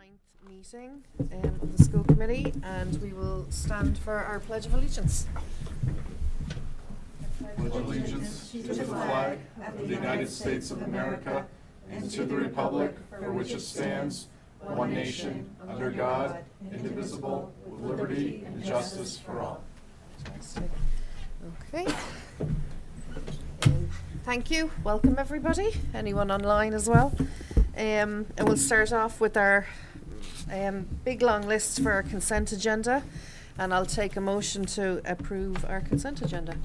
9th meeting of the school committee, and we will stand for our Pledge of Allegiance. Pledge allegiance to the flag of the United States of America and to the republic for which it stands, one nation, under God, indivisible, with liberty and justice for all. Okay. Thank you. Welcome everybody. Anyone online as well. And we'll start off with our big long list for our consent agenda, and I'll take a motion to approve our consent agenda.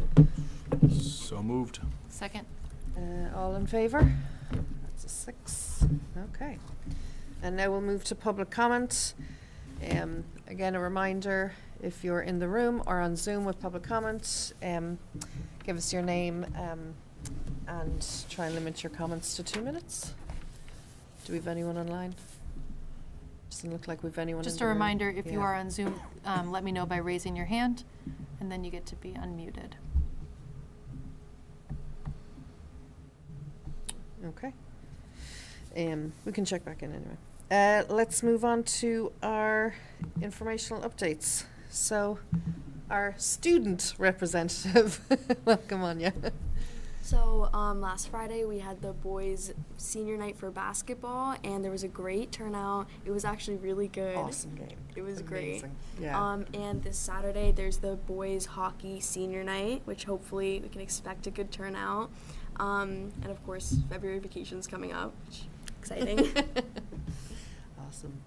So moved. Second. All in favour? That's a 6. Okay. And now we'll move to public comment. Again, a reminder, if you're in the room or on Zoom with public comment, give us your name and try and limit your comments to 2 minutes. Do we have anyone online? Doesn't look like we've anyone. Just in a the room. reminder, if you Yeah. are on Zoom, let me know by raising your hand, and then you get to be unmuted. Okay. We can check back in anyway. Let's move on to our informational updates. So, our student representative, welcome Anya. So last Friday we had the boys' senior night for basketball, and there was a great turnout. It was actually really good. Awesome game. It was Amazing. great. Yeah. And this Saturday there's the boys' hockey senior night, which hopefully we can expect a good turnout. And of course February vacation's coming up, which exciting. Awesome.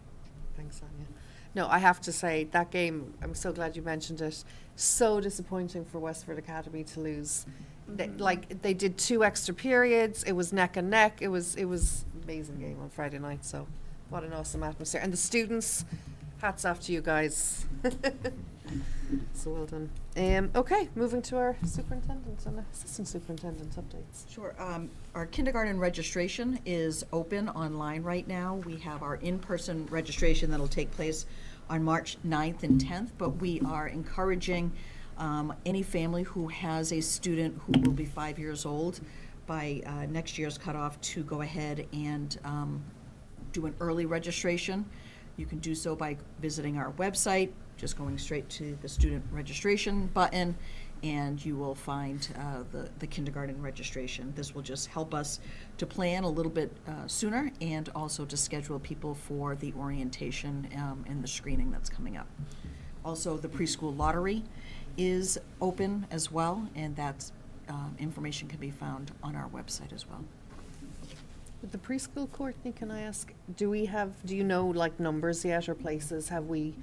Thanks, Anya. No, I have to say, that game, I'm so glad you mentioned it, so disappointing for Westford Academy to lose. They did 2 extra periods, it was neck and neck, it was amazing game on Friday night, so what an awesome atmosphere. And the students, hats off to you guys. So well done. Okay, moving to our superintendent and assistant superintendent updates. Sure. Our kindergarten registration is open online right now. We have our in-person registration that'll take place on March 9th and 10th, but we are encouraging any family who has a student who will be 5 years old by next year's cutoff to go ahead and do an early registration. You can do so by visiting our website, just going straight to the student registration button, and you will find the kindergarten registration. This will just help us to plan a little bit sooner, and also to schedule people for the orientation and the screening that's coming up. Also, the preschool lottery is open as well, and that information can be found on our website as well. With the preschool, Courtney, can I ask, do you know like numbers yet, or places? Have we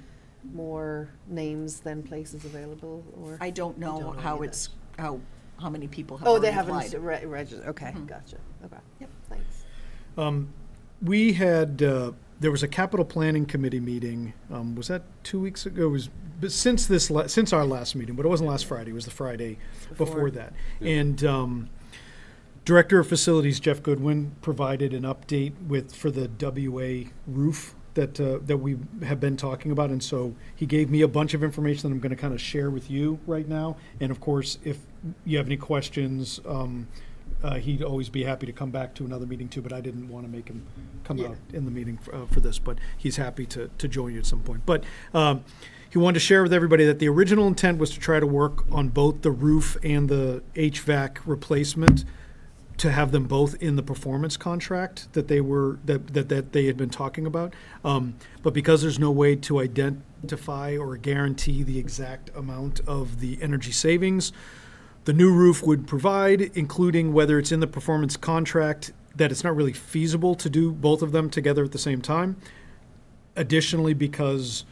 more names than places available? Or I don't know how any of it's how many people have they already haven't applied. registered. Okay, Gotcha. Okay. Yep. Thanks. We had, there was a capital planning committee meeting, was that 2 weeks ago? It was since our last meeting, but it wasn't last Friday, it was the Friday before that. And Director of Facilities Jeff Goodwin provided an update for the WA roof that we have been talking about, and so he gave me a bunch of information that I'm going to kind of share with you right now. And of course, if you have any questions, he'd always be happy to come back to another meeting too, but I didn't want to make him come out in the meeting for this, but he's happy to join you at some point. But he wanted to share with everybody that the original intent was to try to work on both the roof and the HVAC replacement, to have them both in the performance contract that they had been talking about. But because there's no way to identify or guarantee the exact amount of the energy savings the new roof would provide, including whether it's in the performance contract, that it's not really feasible to do both of them together at the same time. Additionally, because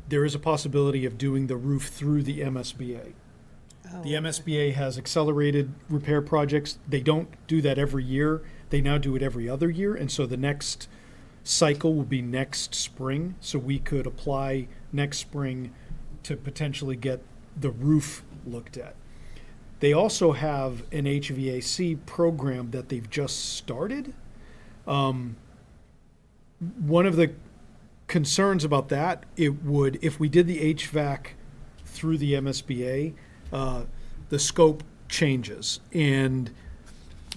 there is a possibility of doing the roof through the MSBA. The MSBA has accelerated repair projects. They don't do that every year. They now do it every other year. And so the next cycle will be next spring. So we could apply next spring to potentially get the roof looked at. They also have an HVAC program that they've just started. One of the concerns about that, if we did the HVAC through the MSBA, the scope changes, and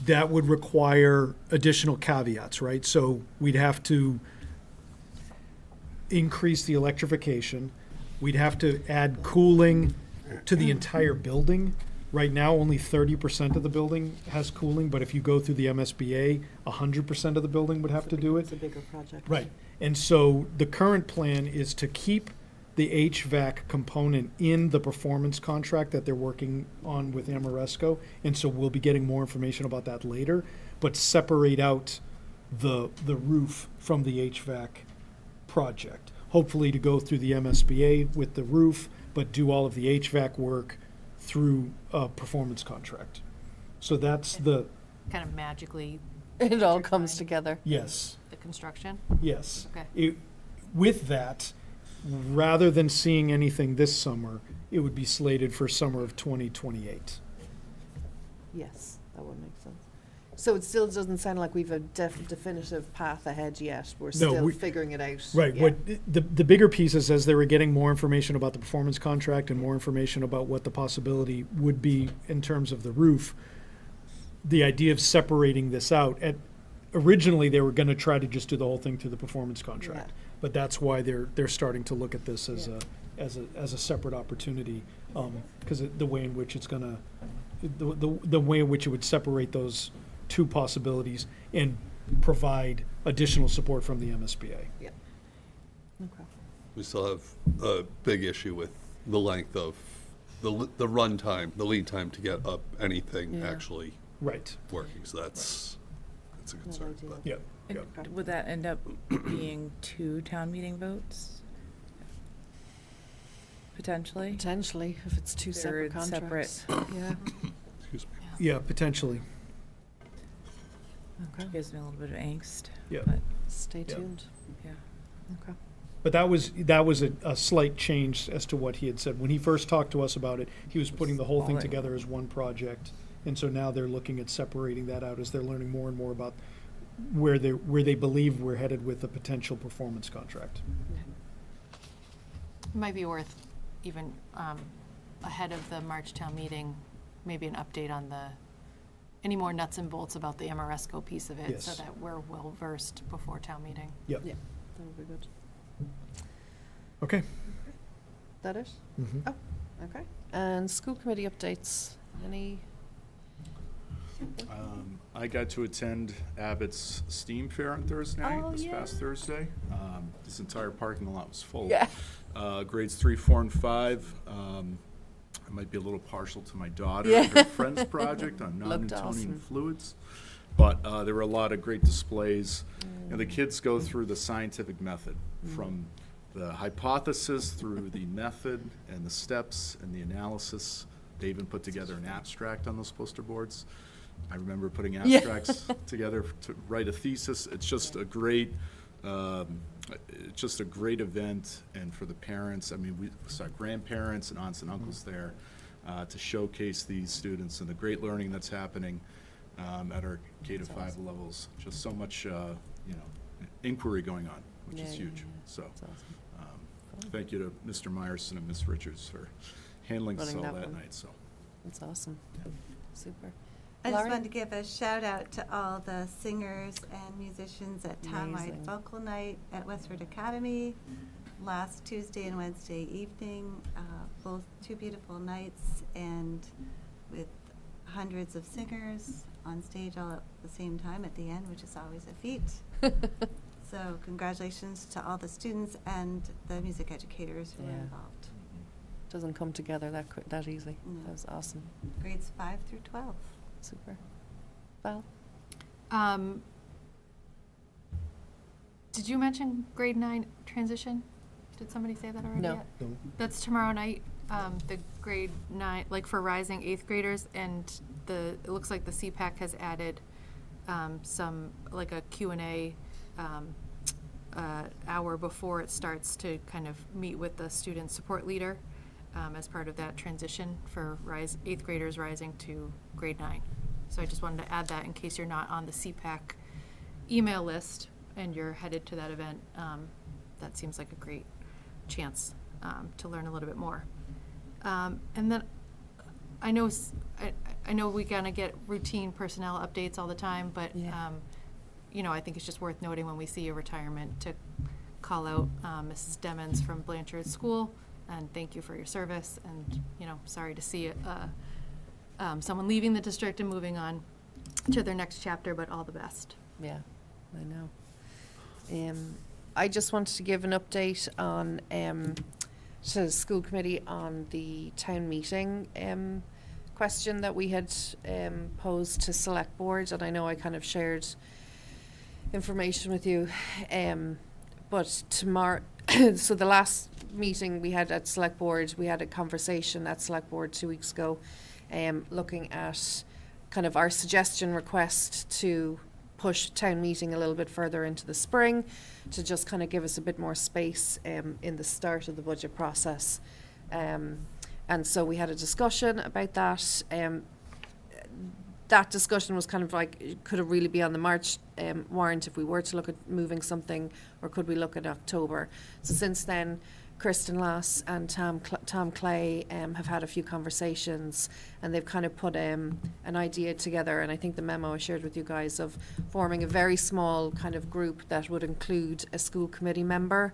that would require additional caveats, right? So we'd have to increase the electrification. We'd have to add cooling to the entire building. Right now, only 30% of the building has cooling, but if you go through the MSBA, 100% of the building would have to do it. It's a bigger project. Right. And so the current plan is to keep the HVAC component in the performance contract that they're working on with Amoresco. And so we'll be getting more information about that later, but separate out the roof from the HVAC project. Hopefully to go through the MSBA with the roof, but do all of the HVAC work through a performance contract. So that's the, Kind of magically, It all comes together. yes, the construction? yes. Okay. With that, rather than seeing anything this summer, it would be slated for summer of 2028. Yes, that would make sense. So it still doesn't sound like we've a definitive path ahead yet. We're still figuring it out. Right. Yeah. What the bigger piece is, as they were getting more information about the performance contract and more information about what the possibility would be in terms of the roof, the idea of separating this out. Originally, they were going to try to just do the whole thing through the performance contract, Yeah. but that's why they're starting to look at this as Yeah. a separate opportunity, because the way in which it's going to, the way in which it would separate those two possibilities and provide additional support from the MSBA. Okay. We still have a big issue with the length of the run time, the lead time to get up anything Yeah. actually Right. working. So that's a concern. ideal. But Yeah. And Okay. would that end up being 2 town meeting votes? Potentially? Potentially, if it's two separate They're contracts. Yeah. excuse me. Yeah, potentially. Okay. Gives me a little bit of angst. Yeah. But, Stay Yeah. tuned. yeah. Okay. But that was a slight change as to what he had said. When he first talked to us about it, he was putting the whole thing Smaller. together as one project. And so now they're looking at separating that out as they're learning more and more about where they believe we're headed with a potential performance contract. It might be worth even ahead of the March town meeting, maybe an update on any more nuts and bolts about the Amoresco piece of it, so Yes. that we're well versed before town meeting. Yep. Yeah, that would be good. Okay. That it? Mhm. Oh, okay. And school committee updates, any? I got to attend Abbott's STEAM Fair on Thursday night, Oh, this yeah. past Thursday. This entire parking lot was full. Yeah. Grades 3, 4, and 5. I might be a little partial to my daughter Yeah. and her friend's project on Looked non-Newtonian awesome. fluids. But there were a lot of great displays. And the kids go through the scientific method, from the hypothesis through the method and the steps and the analysis. They even put together an abstract on those poster boards. I remember putting Yeah. abstracts together to write a thesis. It's just a great, event, and for the parents, I mean, we saw grandparents and aunts and uncles there to showcase these students and the great learning that's happening at our K-5 levels. Just so much, inquiry going on, which Yeah, is yeah, huge. yeah. So, That's awesome. thank you to Mr. Myerson and Ms. Richards for handling us Running all that that one. night, so. That's awesome. Super. I just Lauren? wanted to give a shout out to all the singers and musicians at Townwide Amazing. Vocal Night at Westford Academy last Tuesday and Wednesday evening. Both 2 beautiful nights, and with hundreds of singers on stage all at the same time at the end, which is always a feat. So congratulations to all the students and the music educators who were Yeah. involved. Doesn't come together that easy. No. That was awesome. Grades 5 through 12. Super. Val? Did you mention grade 9 transition? Did somebody say that already No. yet? No. That's tomorrow night, the grade 9, like for rising 8th graders, and it looks like the CPAC has added some, like a Q&A hour before it starts to kind of meet with the student support leader as part of that transition for 8th graders rising to grade 9. So I just wanted to add that in case you're not on the CPAC email list and you're headed to that event. That seems like a great chance to learn a little bit more. And then I know we kind of get routine personnel updates all the time, but Yeah. I think it's just worth noting when we see a retirement to call out Mrs. Demons from Blanchard School and thank you for your service. And, you know, sorry to see someone leaving the district and moving on to their next chapter, but all the best. Yeah, I know. I just wanted to give an update on to the school committee on the town meeting question that we had posed to select board, and I know I kind of shared information with you, but tomorrow, so the last meeting we had at select board, we had a conversation at select board 2 weeks ago, looking at kind of our suggestion request to push town meeting a little bit further into the spring to just kind of give us a bit more space in the start of the budget process. And so we had a discussion about that. That discussion was kind of like, could it really be on the March warrant if we were to look at moving something, or could we look at October? So since then, Kristen Lass and Tom Clay have had a few conversations, and they've kind of put an idea together, and I think the memo I shared with you guys of forming a very small kind of group that would include a school committee member,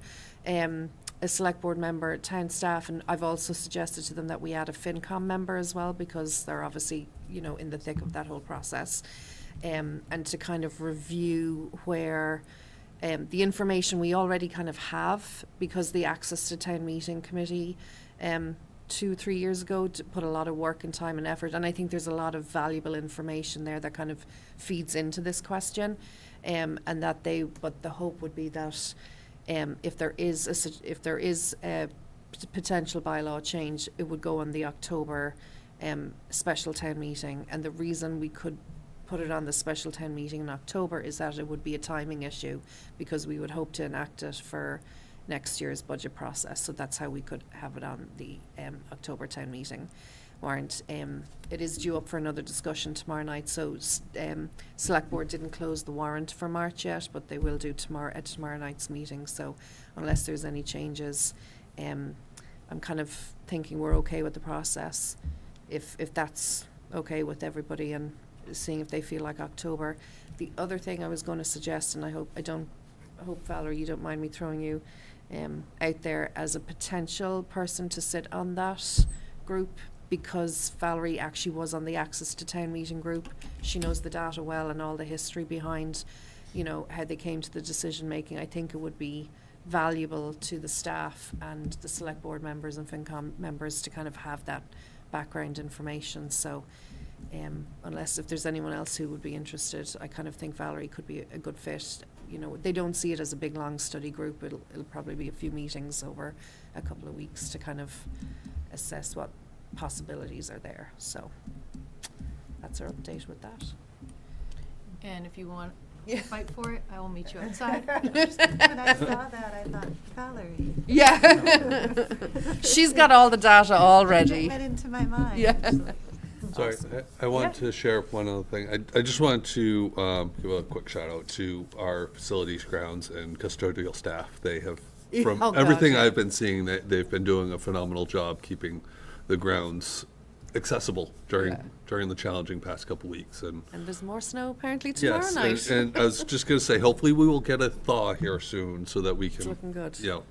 a select board member, town staff, and I've also suggested to them that we add a FinCom member as well, because they're obviously, you know, in the thick of that whole process, and to kind of review where the information we already kind of have, because the Access to Town Meeting Committee 2-3 years ago put a lot of work and time and effort, and I think there's a lot of valuable information there that kind of feeds into this question, and that but the hope would be that if there is a potential bylaw change, it would go on the October special town meeting, and the reason we could put it on the special town meeting in October is that it would be a timing issue, because we would hope to enact it for next year's budget process. So that's how we could have it on the October town meeting warrant. It is due up for another discussion tomorrow night, so select board didn't close the warrant for March yet, but they will do tomorrow at tomorrow night's meeting. So unless there's any changes, I'm kind of thinking we're okay with the process, if that's okay with everybody, and seeing if they feel like October. The other thing I was going to suggest, and I hope Valerie, you don't mind me throwing you out there as a potential person to sit on that group, because Valerie actually was on the Access to Town Meeting group. She knows the data well and all the history behind, you know, how they came to the decision making. I think it would be valuable to the staff and the select board members and FinCom members to kind of have that background information. So unless if there's anyone else who would be interested, I kind of think Valerie could be a good fit. You know, they don't see it as a big long study group. It'll probably be a few meetings over a couple of weeks to kind of assess what possibilities are there. So that's our update with that. And if you want to fight for it, I will meet you outside. When I saw that, I thought, Valerie. Yeah. She's got all the data already. It went into my mind. Yeah. actually. Sorry, I want to share one other thing. I just wanted to give a quick shout out to our facilities, grounds, and custodial staff. They have, from Oh, gosh, everything yeah. I've been seeing, they've been doing a phenomenal job keeping the grounds accessible during the challenging past couple weeks. And there's more snow apparently tomorrow yes, night. and I was just going to say, hopefully we will get a thaw here soon so that we can. It's looking good. Yeah.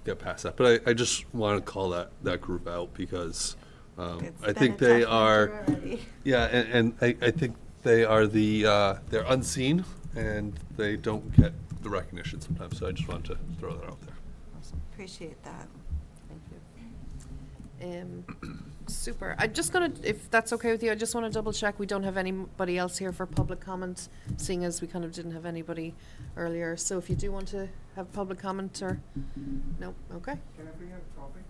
Get past that, but I just want to call that group out because. It's I been think a they tough are, winter already. yeah, and I think they are they're unseen and they don't get the recognition sometimes. So I just wanted to throw that out there. Appreciate that. Thank you. Super. I'm just gonna, if that's okay with you, I just want to double check we don't have anybody else here for public comment, seeing as we kind of didn't have anybody earlier. So if you do want to have public comment, or no, okay. Can I bring a topic?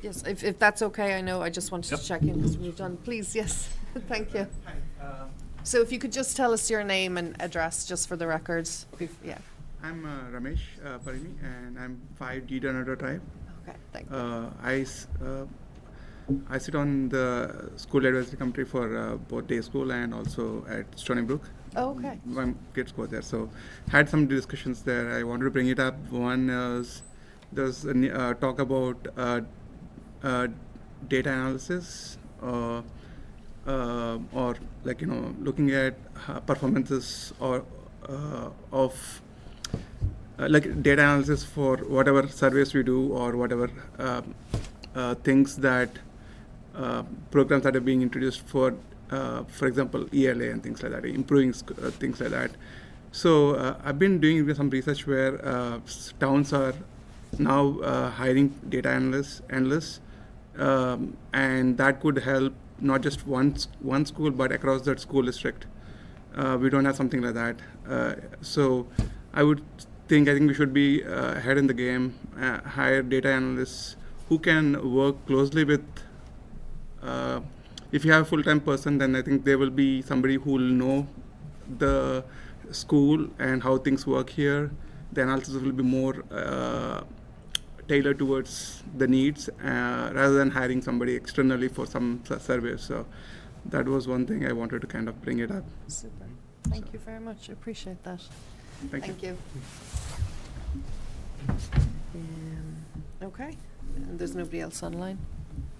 Yes, if that's okay, I know, I just wanted to check in because we've done, please, yes, thank you. Hi, So if you could just tell us your name and address, just for the records, yeah. I'm Ramesh Parimi, and I'm 5D Donato type. Okay, thank you. I sit on the school advisory committee for both day school and also at Stony Brook. Oh, okay. My kids go there, so had some discussions there. I wanted to bring it up. One is there's a talk about data analysis or like looking at performances or of like data analysis for whatever surveys we do or whatever things that programs that are being introduced for example, ELA and things like that, improving things like that. So I've been doing some research where towns are now hiring data analysts, and that could help not just one school, but across that school district. We don't have something like that. So I think we should be ahead in the game, hire data analysts who can work closely with, if you have a full-time person, then I think there will be somebody who will know the school and how things work here. The analysis will be more tailored towards the needs rather than hiring somebody externally for some surveys. So that was one thing I wanted to kind of bring it up. Super. Thank you very much. I appreciate that. Thank you. Okay. And there's nobody else online?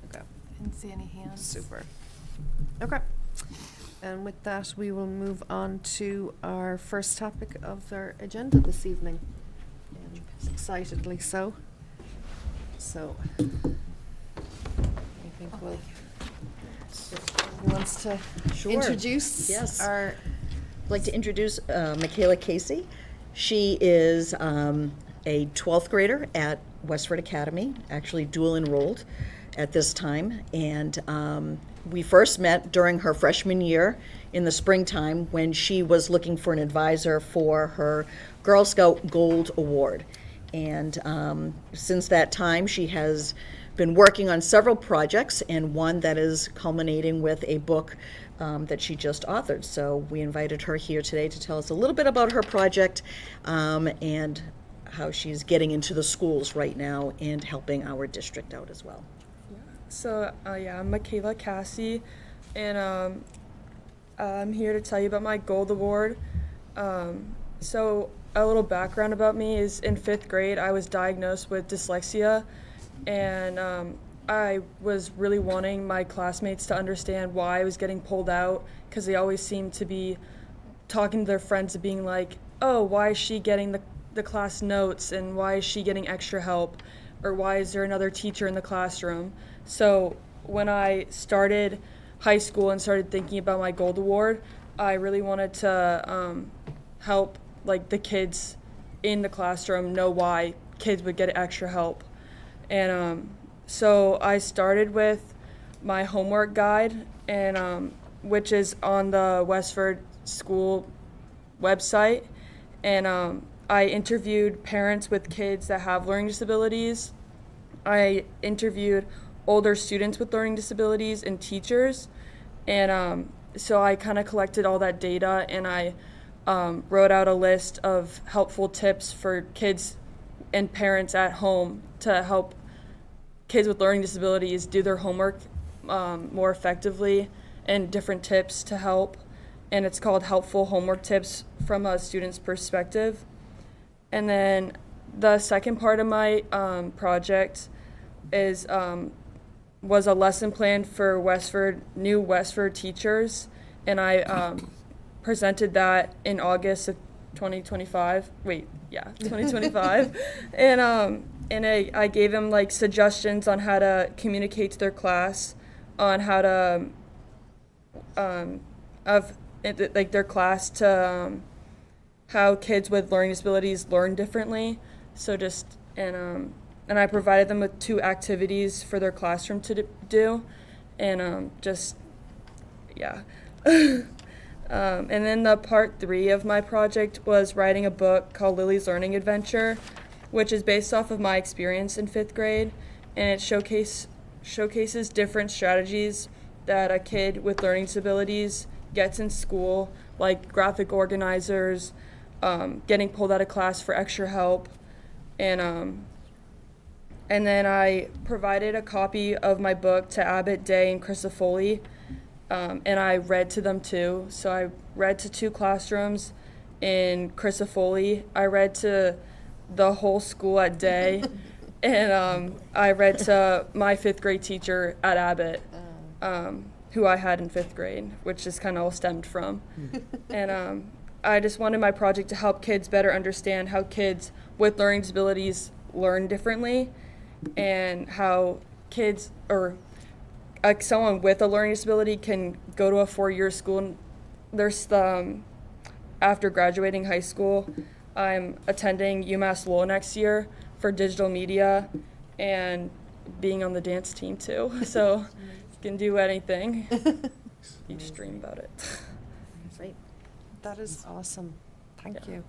Okay. Didn't see any hands. Super. Okay. And with that, we will move on to our first topic of our agenda this evening. Excitedly so. So, I think we'll, who wants to Sure. introduce Yes. our, I'd like to introduce Michaela Casey. She is a 12th grader at Westford Academy, actually dual enrolled at this time. And we first met during her freshman year in the springtime when she was looking for an advisor for her Girl Scout Gold Award. And since that time, she has been working on several projects, and one that is culminating with a book that she just authored. So we invited her here today to tell us a little bit about her project and how she's getting into the schools right now and helping our district out as well. So, I'm Michaela Cassie, and I'm here to tell you about my Gold Award. So, a little background about me is in 5th grade, I was diagnosed with dyslexia, and I was really wanting my classmates to understand why I was getting pulled out, because they always seemed to be talking to their friends and being like, oh, why is she getting the class notes, and why is she getting extra help, or why is there another teacher in the classroom? So when I started high school and started thinking about my Gold Award, I really wanted to help like the kids in the classroom know why kids would get extra help. And so I started with my homework guide, and which is on the Westford school website. And I interviewed parents with kids that have learning disabilities. I interviewed older students with learning disabilities and teachers. And so I kind of collected all that data, and I wrote out a list of helpful tips for kids and parents at home to help kids with learning disabilities do their homework more effectively, and different tips to help. And it's called Helpful Homework Tips from a Student's Perspective. And then the second part of my project is was a lesson plan for new Westford teachers, and I presented that in August of 2025. 2025. And I gave them like suggestions on how to communicate to their class, on how to their class to how kids with learning disabilities learn differently. So and I provided them with 2 activities for their classroom to do, and and then the part 3 of my project was writing a book called Lily's Learning Adventure, which is based off of my experience in 5th grade, and it showcases different strategies that a kid with learning disabilities gets in school, like graphic organizers, getting pulled out of class for extra help, and then I provided a copy of my book to Abbott, Day, and Crisafulli, and I read to them too. So I read to 2 classrooms in Crisafulli. I read to the whole school at Day, and I read to my 5th grade teacher at Abbott, who I had in 5th grade, which is kind of all stemmed from. I just wanted my project to help kids better understand how kids with learning disabilities learn differently, and how kids, or like someone with a learning disability, can go to a 4-year school. And there's after graduating high school, I'm attending UMass Lowell next year for digital media and being on the dance team too. So you can do anything. You just dream about it. Great. That is awesome. Thank Yeah. you.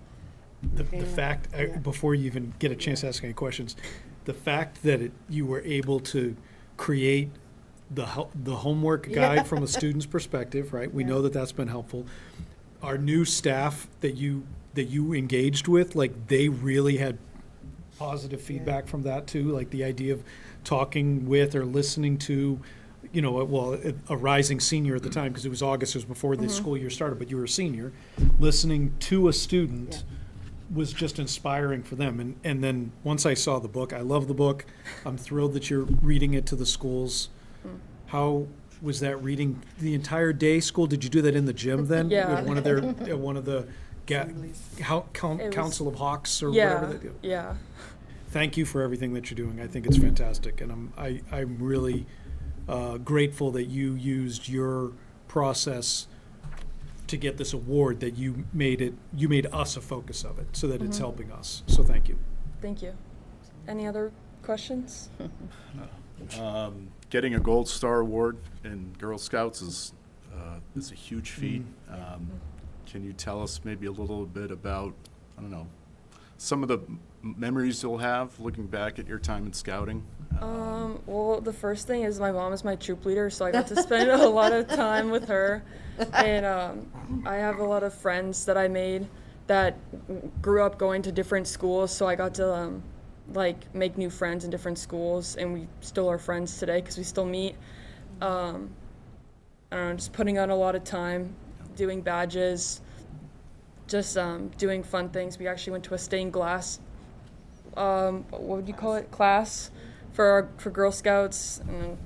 The Yeah. fact, Yeah. before you even get a chance to ask any questions, the fact that you were able to create the homework Yeah. guide from a student's perspective, right? We Yeah. know that that's been helpful. Our new staff that you engaged with, like, they really had positive feedback from that too, like the idea of talking with or listening to, you know, well, a rising senior at the time, because it was August, it was before the school year started, but you were a senior, listening to a student was just inspiring for them. And then once I saw the book, I love the book. I'm thrilled that you're reading it to the schools. How was that reading the entire day school? Did you do that in the gym then? Yeah. With one of the Council of Hawks or Yeah, whatever they do? yeah. Thank you for everything that you're doing. I think it's fantastic, and I'm really grateful that you used your process to get this award, that you made us a focus of it, so that it's helping us. So thank you. Thank you. Any other questions? Getting a Gold Star Award in Girl Scouts is a huge feat. Can you tell us maybe a little bit about, I don't know, some of the memories you'll have looking back at your time in scouting? Well, the first thing is my mom is my troop leader, so I got to spend a lot of time with her. And I have a lot of friends that I made that grew up going to different schools, so I got to like make new friends in different schools, and we still are friends today because we still meet. I don't know, just putting on a lot of time, doing badges, just doing fun things. We actually went to a stained glass, what would you call it, class for Girl Scouts, and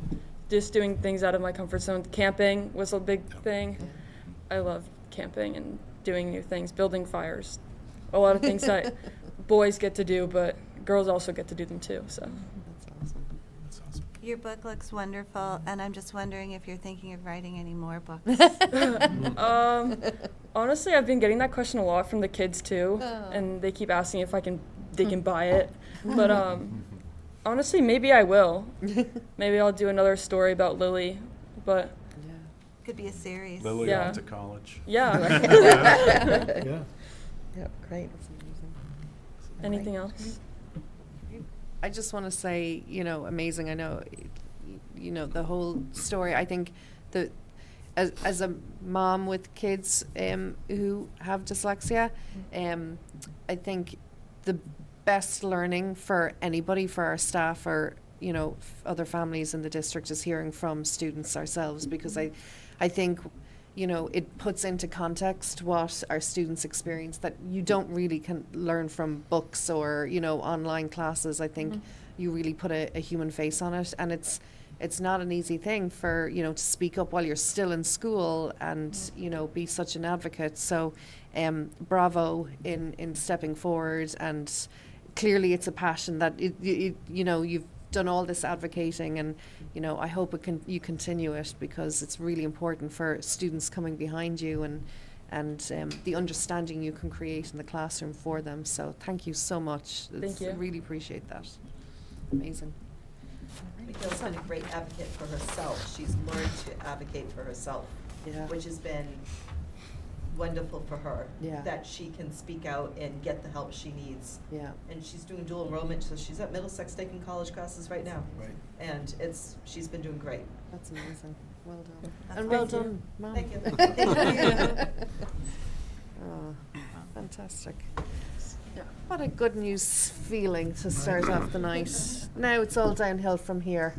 just doing things out of my comfort zone. Camping was a big thing. I love camping and doing new things, building fires, a lot of things that boys get to do, but girls also get to do them too. So That's awesome. That's awesome. Your book looks wonderful, and I'm just wondering if you're thinking of writing any more books. honestly, I've been getting that question a lot from the kids too, and they keep asking if they can buy it. But honestly, maybe I will. Maybe I'll do another story about Lily. But Could be a series. Lily Yeah. off to college. yeah. Yeah. Yep, great. Anything else? I just want to say, amazing. I know, the whole story. I think as a mom with kids who have dyslexia, I think the best learning for anybody, for our staff or, other families in the district, is hearing from students ourselves, because I think, it puts into context what our students experience that you don't really can learn from books or, online classes. I think you really put a human face on it, and it's not an easy thing for, to speak up while you're still in school and, be such an advocate. So, bravo in stepping forward, and clearly it's a passion that, you've done all this advocating, and I hope you continue it, because it's really important for students coming behind you, and the understanding you can create in the classroom for them. So thank you so much. Thank you. I really appreciate that. Amazing. Michelle's been a great advocate for herself. She's learned to advocate for herself, Yeah. which has been wonderful for her. Yeah. That she can speak out and get the help she needs. Yeah. And she's doing dual enrollment, so she's at Middlesex taking college classes right now. Right. And she's been doing great. That's amazing. Well done. That's And well awesome. done, Mom. Thank you. Thank you. Oh, fantastic. What a good news feeling to start off the night. Now it's all downhill from here.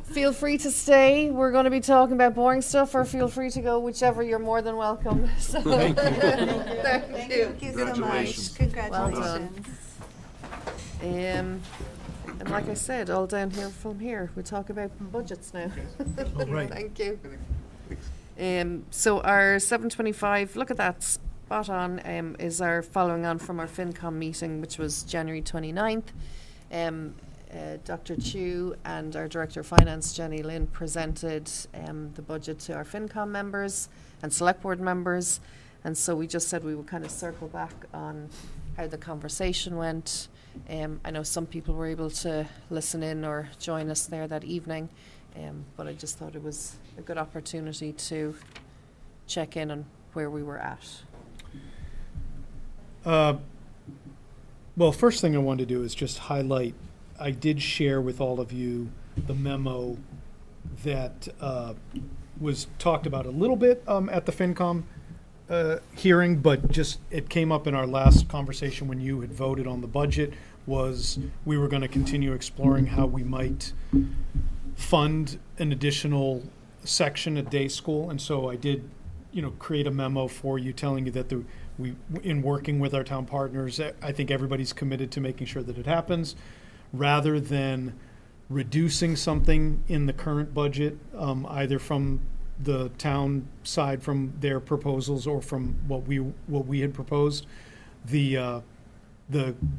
Feel free to stay. We're going to be talking about boring stuff, or feel free to go, whichever. You're more than welcome. So, Thank you. Thank you. Thank you so much. Congratulations. Congratulations. And like I said, all downhill from here. We'll talk about budgets now. All right. Thank you. So our 725, look at that, spot on, is our following on from our FinCom meeting, which was January 29th. Dr. Chu and our Director of Finance, Jenny Lynn, presented the budget to our FinCom members and Select Board members. And so we just said we would kind of circle back on how the conversation went. I know some people were able to listen in or join us there that evening, but I just thought it was a good opportunity to check in on where we were at. Well, first thing I wanted to do is just highlight, I did share with all of you the memo that was talked about a little bit at the FinCom hearing, but just it came up in our last conversation when you had voted on the budget, was we were going to continue exploring how we might fund an additional section at day school. And so I did, create a memo for you telling you that we, in working with our town partners, I think everybody's committed to making sure that it happens, rather than reducing something in the current budget, either from the town side, from their proposals, or from what we had proposed. The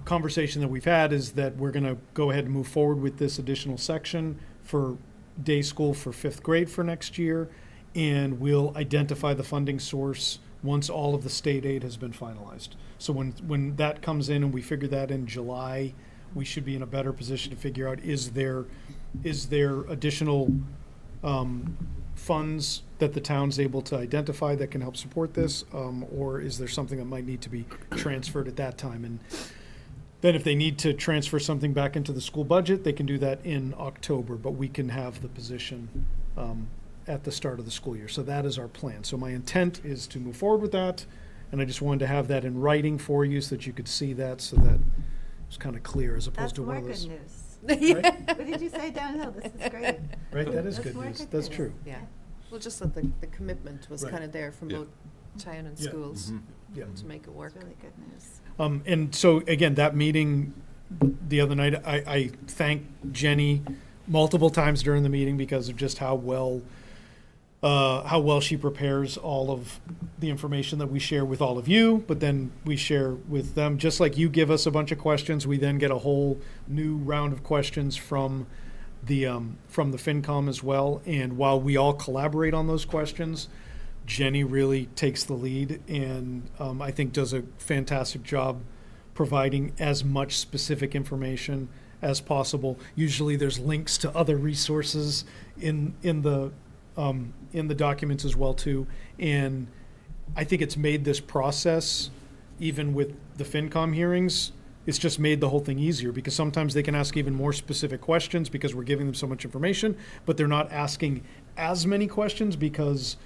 conversation that we've had is that we're going to go ahead and move forward with this additional section for day school for 5th grade for next year, and we'll identify the funding source once all of the state aid has been finalized. So when that comes in and we figure that in July, we should be in a better position to figure out, is there additional funds that the town's able to identify that can help support this, or is there something that might need to be transferred at that time? And then if they need to transfer something back into the school budget, they can do that in October, but we can have the position at the start of the school year. So that is our plan. So my intent is to move forward with that, and I just wanted to have that in writing for you so that you could see that, so that it's kind of clear, as opposed to one of those. That's more good news. Right? What did you say, downhill? This is great. Right, that is That's good more news. good That's news. true. Yeah. Well, just that the commitment was Right. kind of there from Yeah. both town and Yeah. schools Yeah. to make it work. It's really good news. And so, again, that meeting the other night, I thanked Jenny multiple times during the meeting because of just how well she prepares all of the information that we share with all of you, but then we share with them. Just like you give us a bunch of questions, we then get a whole new round of questions from the FinCom as well. And while we all collaborate on those questions, Jenny really takes the lead and I think does a fantastic job providing as much specific information as possible. Usually there's links to other resources in the documents as well too. And I think it's made this process, even with the FinCom hearings, it's just made the whole thing easier, because sometimes they can ask even more specific questions because we're giving them so much information, but they're not asking as many questions because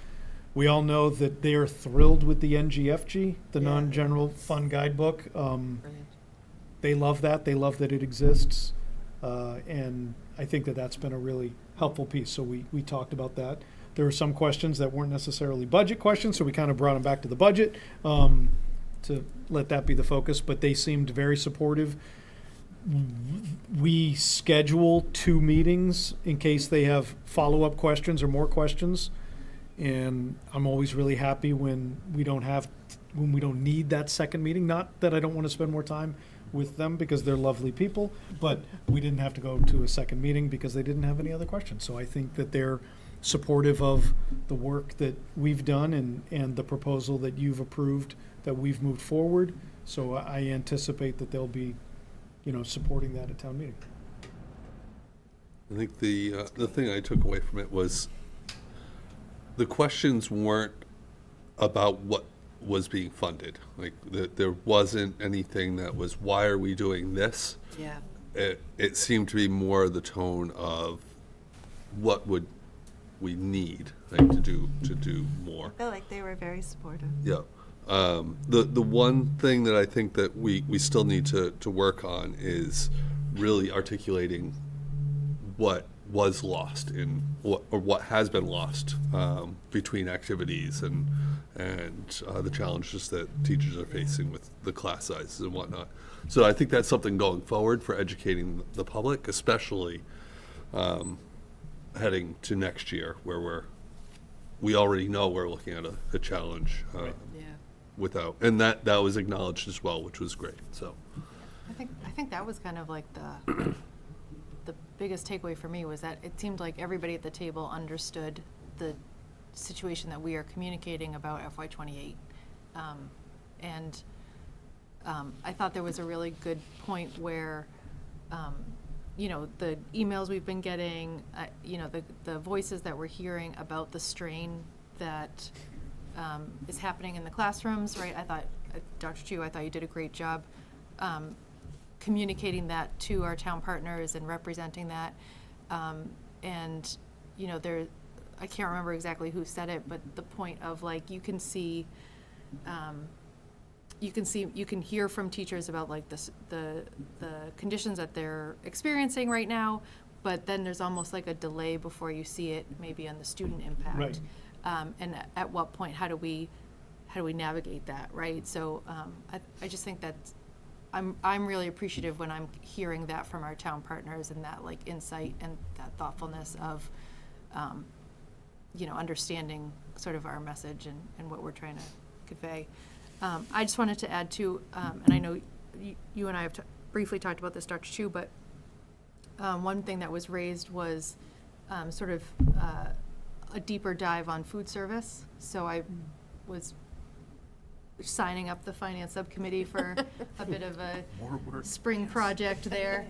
we all know that they are thrilled with the NGFG, the Yeah. non-general fund guidebook. Brilliant. They love that. They love that it exists. And I think that that's been a really helpful piece. So we talked about that. There were some questions that weren't necessarily budget questions, so we kind of brought them back to the budget to let that be the focus. But they seemed very supportive. We schedule 2 meetings in case they have follow-up questions or more questions. And I'm always really happy when we don't need that second meeting. Not that I don't want to spend more time with them because they're lovely people, but we didn't have to go to a second meeting because they didn't have any other questions. So I think that they're supportive of the work that we've done and the proposal that you've approved, that we've moved forward. So I anticipate that they'll be, supporting that at town meeting. I think the thing I took away from it was the questions weren't about what was being funded. Like there wasn't anything that was, why are we doing this? Yeah. It seemed to be more the tone of what would we need, like, to do more. I felt like they were very supportive. Yeah. The one thing that I think that we still need to work on is really articulating what was lost in what has been lost between activities and the challenges that teachers are facing with the class sizes and whatnot. So I think that's something going forward for educating the public, especially heading to next year, where we already know we're looking at a challenge. Yeah. without, and that was acknowledged as well, which was great, so. I think that was kind of like the biggest takeaway for me was that it seemed like everybody at the table understood the situation that we are communicating about FY28. I thought there was a really good point where, you know, the emails we've been getting, you know, the voices that we're hearing about the strain that is happening in the classrooms, right? I thought, Dr. Chu, I thought you did a great job communicating that to our town partners and representing that. And, you know, I can't remember exactly who said it, but the point of like, you can hear from teachers about like the conditions that they're experiencing right now, but then there's almost like a delay before you see it maybe on the student impact. Right. And at what point, how do we navigate that, right? So I just think that I'm really appreciative when I'm hearing that from our town partners and that like insight and that thoughtfulness of, you know, understanding sort of our message and what we're trying to convey. I just wanted to add too, and I know you and I have briefly talked about this, Dr. Chu, but one thing that was raised was sort of a deeper dive on food service. So I was signing up the finance subcommittee for a bit of a spring project there.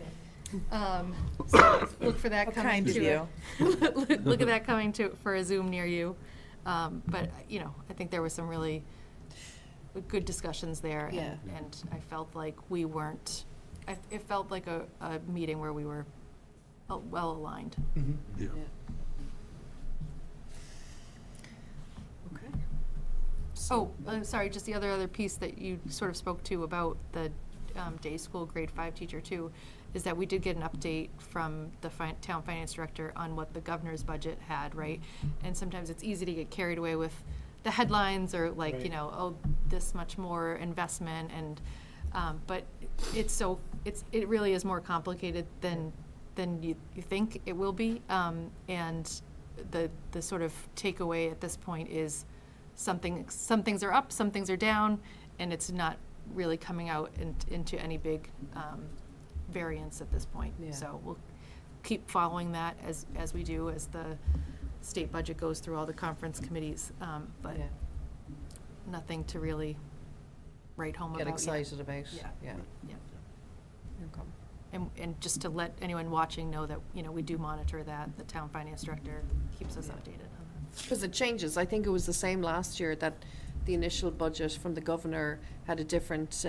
So look for that coming to look at that coming to for a Zoom near you. But you know, I think there was some really good discussions there, and I felt like we weren't. It felt like a meeting where we were well aligned. Mm-hmm. Yeah. Okay. Oh, I'm sorry, just the other piece that you sort of spoke to about the day school grade 5 teacher too, is that we did get an update from the town finance director on what the governor's budget had, right? And sometimes it's easy to get carried away with the headlines or like, Right. you know, oh, this much more investment and, but it really is more complicated than you think it will be. And the sort of takeaway at this point is some things are up, some things are down, and it's not really coming out into any big variance at this point. Yeah. So we'll keep following that as we do as the state budget goes through all the conference committees, but Yeah. nothing to really write home Get about yet. excited about. Yeah. Yeah. Yeah. Okay. And just to let anyone watching know that, you know, we do monitor that. The town finance director keeps us updated on that. Because it changes. I think it was the same last year that the initial budget from the governor had a different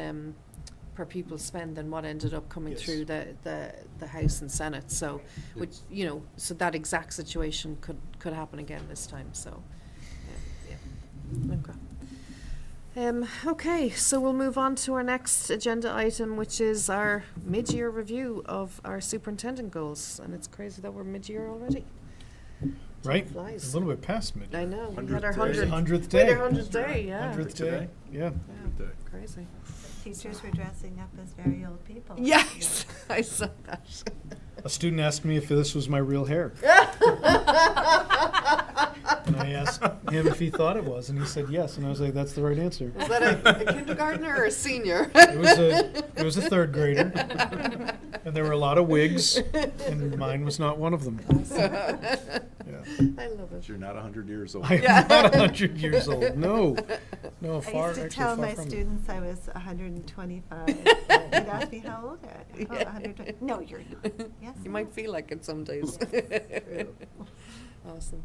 per pupil spend than what ended up coming Yes. through the House and Senate. So, which, you know, so that exact situation could happen again this time. So, yeah. Okay. Okay, so we'll move on to our next agenda item, which is our mid-year review of our superintendent goals. And it's crazy that we're mid-year already. Right? Flies. A little bit past midnight. I know, we had our 100th 100th we had day. our 100th day, yeah. 100th day, yeah. Yeah, crazy. Teachers were dressing up as very old people. Yes, I saw that. A student asked me if this was my real hair. And I asked him if he thought it was, and he said yes, and I was like, that's the right answer. Was that a kindergartner or a senior? It was a third grader, and there were a lot of wigs, and mine was not one of them. Yeah. I love it. You're not 100 years old. I am not 100 years old. No, I far, used to actually tell far my from it. students I was 125. They'd ask me how old are you? Oh, 120. No, you're not. Yes. You might feel like it some days. Awesome.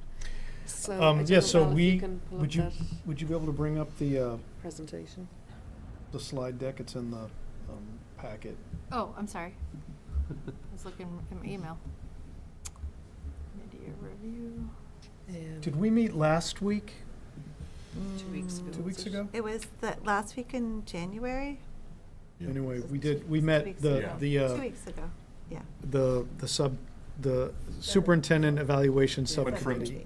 So, I Yeah, don't know, so Val, if you can pull up would you that be able to bring up the presentation? slide deck? It's in the packet. Oh, I'm sorry. I was looking in my email. Mid-year review. Did we meet last week? 2 weeks ago. 2 weeks ago? It was the last week in January? Yeah. Anyway, we 2 met weeks the, ago. the, 2 weeks ago, yeah. the superintendent evaluation Went from subcommittee.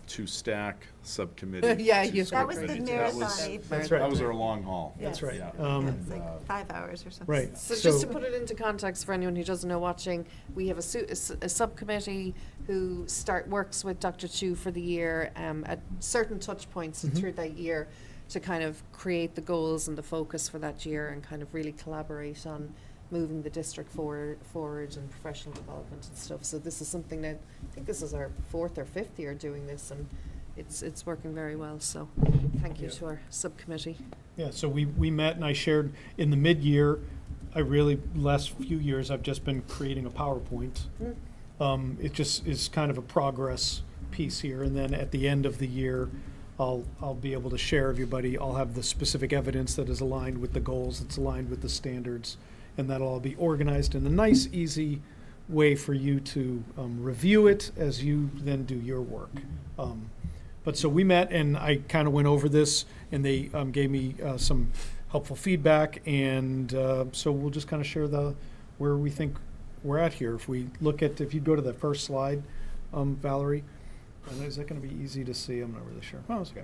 to stack subcommittee. Yeah, to you- That was the subcommittee. marathon. That was- eighth That's grade. right. That was our long haul. That's right. Yeah. Yeah, it's like 5 hours or something. Right. So just to put it into context for anyone who doesn't know watching, we have a subcommittee who works with Dr. Chu for the year at certain touch points Mhm. through that year to kind of create the goals and the focus for that year and kind of really collaborate on moving the district forward and professional development and stuff. So this is something that, I think this is our 4th or 5th year doing this, and it's working very well. So thank you to our subcommittee. Yeah, so we met and I shared in the mid-year, last few years, I've just been creating a PowerPoint. It just is kind of a progress piece here, and then at the end of the year, I'll be able to share everybody. I'll have the specific evidence that is aligned with the goals, that's aligned with the standards, and that'll all be organized in a nice, easy way for you to review it as you then do your work. But so we met and I kind of went over this, and they gave me some helpful feedback, and so we'll just kind of share where we think we're at here. If you go to the first slide, Valerie, is that going to be easy to see? I'm not really sure. Oh, it's okay.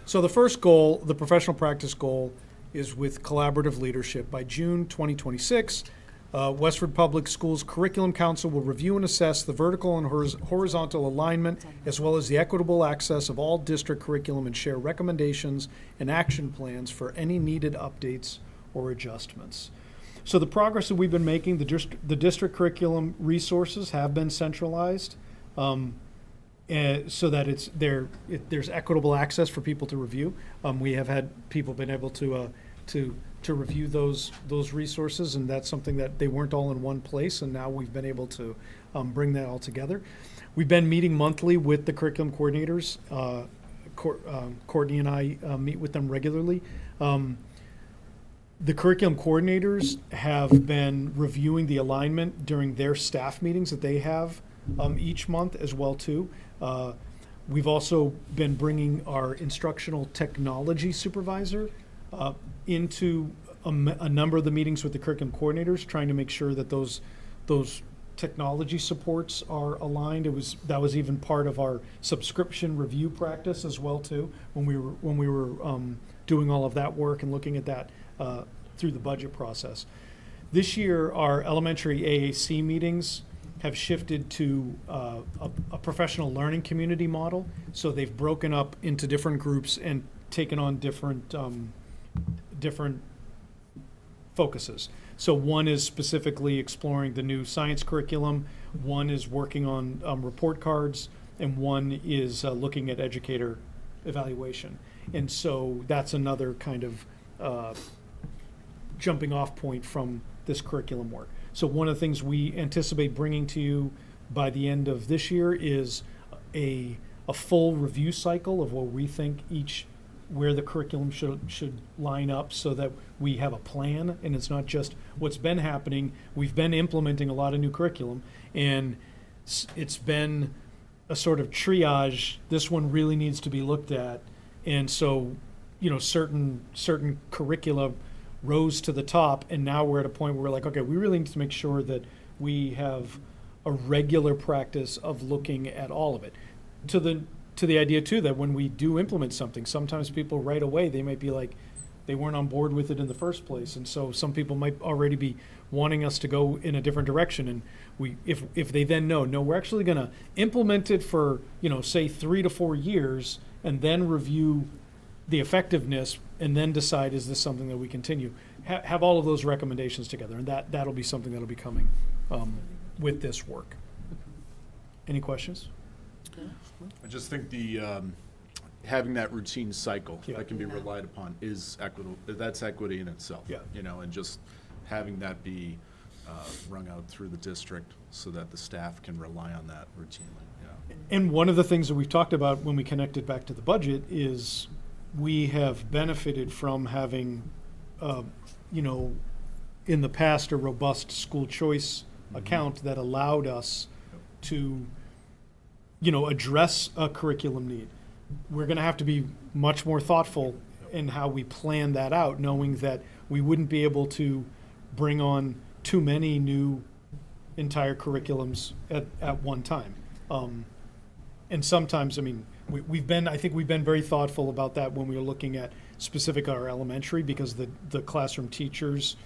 So the first goal, the professional practice goal, is with collaborative leadership. By June 2026, Westford Public Schools Curriculum Council will review and assess the vertical and horizontal alignment, as well as the equitable access of all district curriculum, and share recommendations and action plans for any needed updates or adjustments. So the progress that we've been making, the district curriculum resources have been centralized, so that there's equitable access for people to review. We have had people been able to review those resources, and that's something that they weren't all in one place, and now we've been able to bring that all together. We've been meeting monthly with the curriculum coordinators. Courtney and I meet with them regularly. The curriculum coordinators have been reviewing the alignment during their staff meetings that they have each month as well too. We've also been bringing our instructional technology supervisor into a number of the meetings with the curriculum coordinators, trying to make sure that those technology supports are aligned. That was even part of our subscription review practice as well too, when we were doing all of that work and looking at that through the budget process. This year, our elementary AAC meetings have shifted to a professional learning community model. So they've broken up into different groups and taken on different focuses. So one is specifically exploring the new science curriculum, one is working on report cards, and one is looking at educator evaluation. And so that's another kind of jumping off point from this curriculum work. So one of the things we anticipate bringing to you by the end of this year is a full review cycle of what we think where the curriculum should line up, so that we have a plan, and it's not just what's been happening. We've been implementing a lot of new curriculum, and it's been a sort of triage. This one really needs to be looked at, and so certain curricula rose to the top, and now we're at a point where we're like, okay, we really need to make sure that we have a regular practice of looking at all of it. To the idea too that when we do implement something, sometimes people right away, they might be like, they weren't on board with it in the first place, and so some people might already be wanting us to go in a different direction, and if they then know, no, we're actually going to implement it for say 3 to 4 years, and then review the effectiveness, and then decide, is this something that we continue? Have all of those recommendations together, and that'll be something that'll be coming with this work. Any questions? I just think having that routine cycle Yeah. that can be relied upon is equitable. That's equity in itself. Yeah. And just having that be rung out through the district so that the staff can rely on that routinely. And one of the things that we've talked about when we connected back to the budget is we have benefited from having, in the past, a robust school choice account that allowed us to, address a curriculum need. We're going to have to be much more thoughtful in how we plan that out, knowing that we wouldn't be able to bring on too many new entire curriculums at one time. And sometimes, I think we've been very thoughtful about that when we were looking at specific our elementary, because the classroom teachers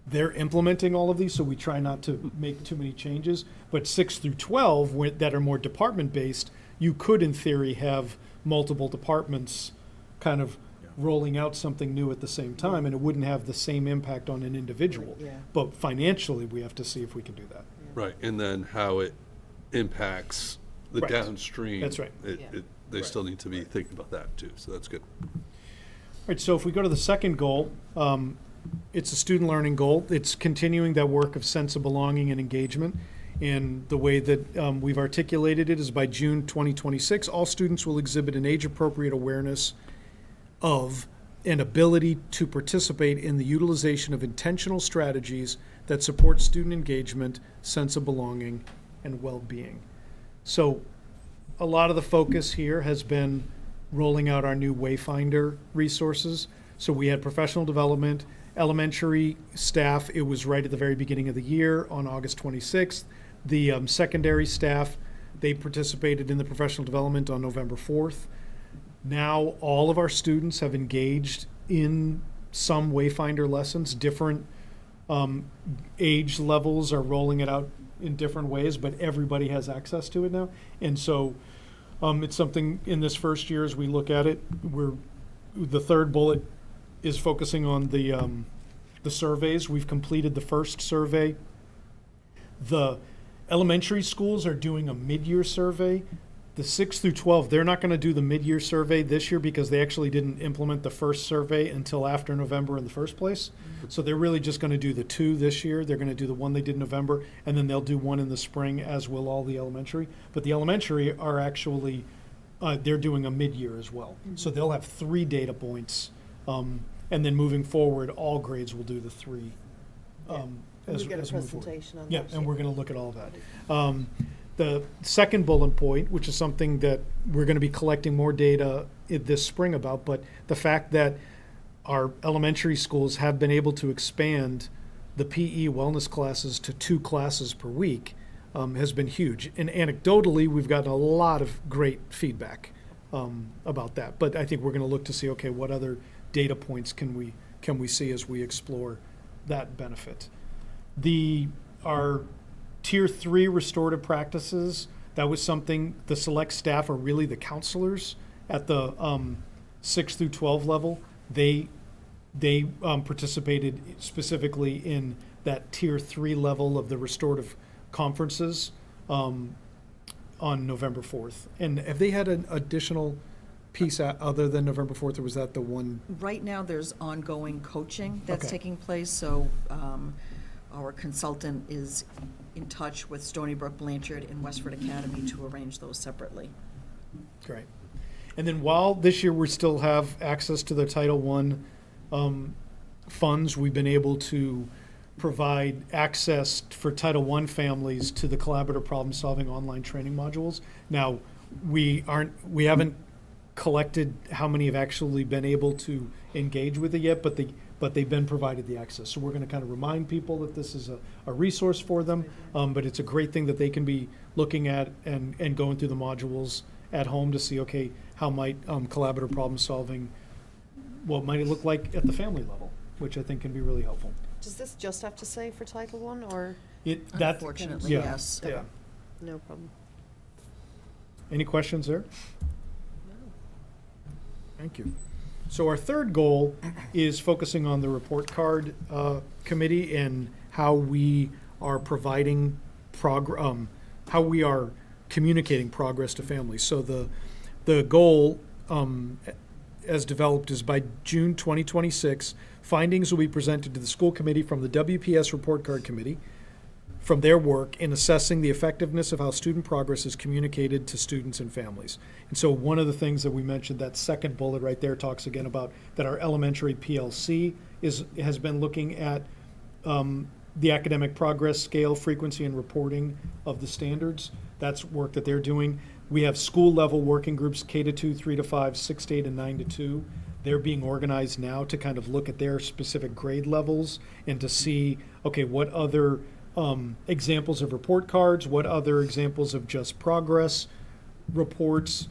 they're implementing all of these, so we try not to make too many changes. But 6 through 12, that are more department-based, you could, in theory, have multiple departments kind of rolling out something new at the same time, and it wouldn't have the same impact on an individual. Yeah. But financially, we have to see if we can do that. Right, and then how it impacts the Right. downstream. That's right. They still need to be thinking about that too, so that's good. All right, so if we go to the second goal, it's a student learning goal. It's continuing that work of sense of belonging and engagement. And the way that we've articulated it is by June 2026, all students will exhibit an age-appropriate awareness of an ability to participate in the utilization of intentional strategies that support student engagement, sense of belonging, and well-being. So a lot of the focus here has been rolling out our new Wayfinder resources. So we had professional development, elementary staff, it was right at the very beginning of the year on August 26th. The secondary staff, they participated in the professional development on November 4th. Now all of our students have engaged in some Wayfinder lessons. Different age levels are rolling it out in different ways, but everybody has access to it now. And so it's something in this first year as we look at it, the third bullet is focusing on the surveys. We've completed the first survey. The elementary schools are doing a mid-year survey. The 6 through 12, they're not going to do the mid-year survey this year because they actually didn't implement the first survey until after November in the first place. So they're really just going to do the 2 this year. They're going to do the one they did in November, and then they'll do one in the spring, as will all the elementary. But the elementary are actually, they're doing a mid-year as well. So they'll have 3 data points, and then moving forward, all grades will do the 3. We get a we move forward. presentation on that. Yeah, and we're going to look at all of that. The second bullet point, which is something that we're going to be collecting more data this spring about, but the fact that our elementary schools have been able to expand the PE wellness classes to 2 classes per week has been huge. And anecdotally, we've gotten a lot of great feedback about that. But I think we're going to look to see, okay, what other data points can we see as we explore that benefit. Our Tier 3 restorative practices, that was something the select staff are really the counselors at the 6 through 12 level. They participated specifically in that Tier 3 level of the restorative conferences on November 4th. And have they had an additional piece other than November 4th, or was that the one? Right now, there's ongoing coaching that's Okay. taking place, so our consultant is in touch with Stony Brook Blanchard and Westford Academy to arrange those separately. Great. And then while this year we still have access to the Title I funds, we've been able to provide access for Title I families to the collaborative problem-solving online training modules. Now, we haven't collected how many have actually been able to engage with it yet, but they've been provided the access. So we're going to kind of remind people that this is a resource for them, but it's a great thing that they can be looking at and going through the modules at home to see, okay, how might collaborative problem solving, what might it look like at the family level, which I think can be really helpful. Does this just have to say for Title I, or Unfortunately, yeah, yes. Yeah. no problem? Any questions there? Thank you. So our third goal is focusing on the report card committee and how we are providing how we are communicating progress to families. So the goal as developed is by June 2026, findings will be presented to the school committee from the WPS report card committee from their work in assessing the effectiveness of how student progress is communicated to students and families. And so one of the things that we mentioned, that second bullet right there, talks again about that our elementary PLC has been looking at the academic progress scale, frequency, and reporting of the standards. That's work that they're doing. We have school-level working groups, K-2, 3-5, 6-8, and 9-2. They're being organized now to kind of look at their specific grade levels and to see, okay, what other examples of report cards, what other examples of just progress reports,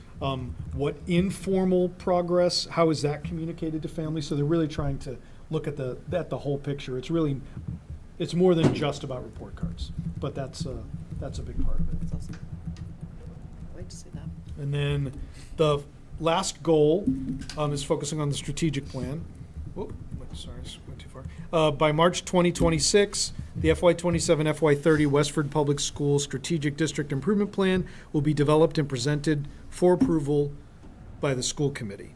what informal progress, how is that communicated to families? So they're really trying to look at the whole picture. It's more than just about report cards, but that's a big part of it. That's awesome. Wait to see that. And then the last goal is focusing on the strategic plan. Whoop, sorry, I just went too far. By March 2026, the FY27, FY30 Westford Public Schools Strategic District Improvement Plan will be developed and presented for approval by the school committee.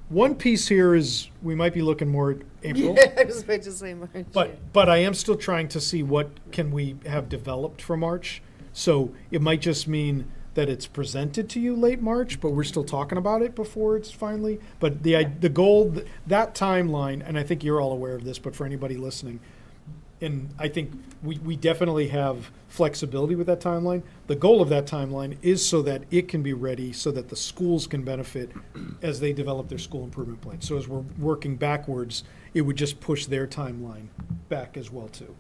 One piece here is we might be looking more at April. Yeah, I was about to say March. But I am still trying to see what can we have developed for March. So it might just mean that it's presented to you late March, but we're still talking about it before it's finally. But the goal, that timeline, and I think you're all aware of this, but for anybody listening, and I think we definitely have flexibility with that timeline. The goal of that timeline is so that it can be ready so that the schools can benefit as they develop their school improvement plan. So as we're working backwards, it would just push their timeline back as well too.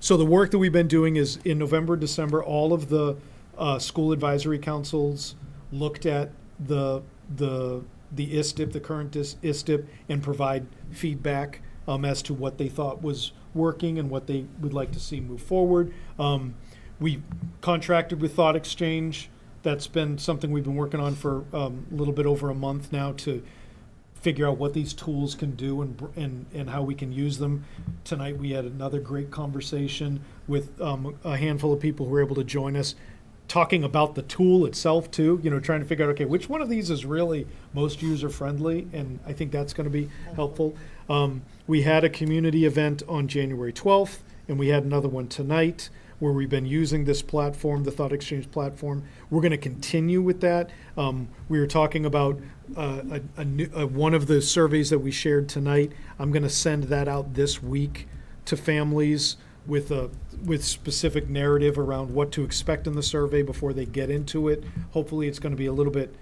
So the work that we've been doing is in November, December, all of the school advisory councils looked at the ISTIP, the current ISTIP, and provide feedback as to what they thought was working and what they would like to see move forward. We contracted with Thought Exchange. That's been something we've been working on for a little bit over a month now to figure out what these tools can do and how we can use them. Tonight we had another great conversation with a handful of people who were able to join us, talking about the tool itself too, trying to figure out, okay, which one of these is really most user-friendly, and I think that's going to be helpful. We had a community event on January 12th, and we had another one tonight where we've been using this platform, the Thought Exchange platform. We're going to continue with that. We were talking about one of the surveys that we shared tonight. I'm going to send that out this week to families with specific narrative around what to expect in the survey before they get into it. Hopefully it's going to be a little bit,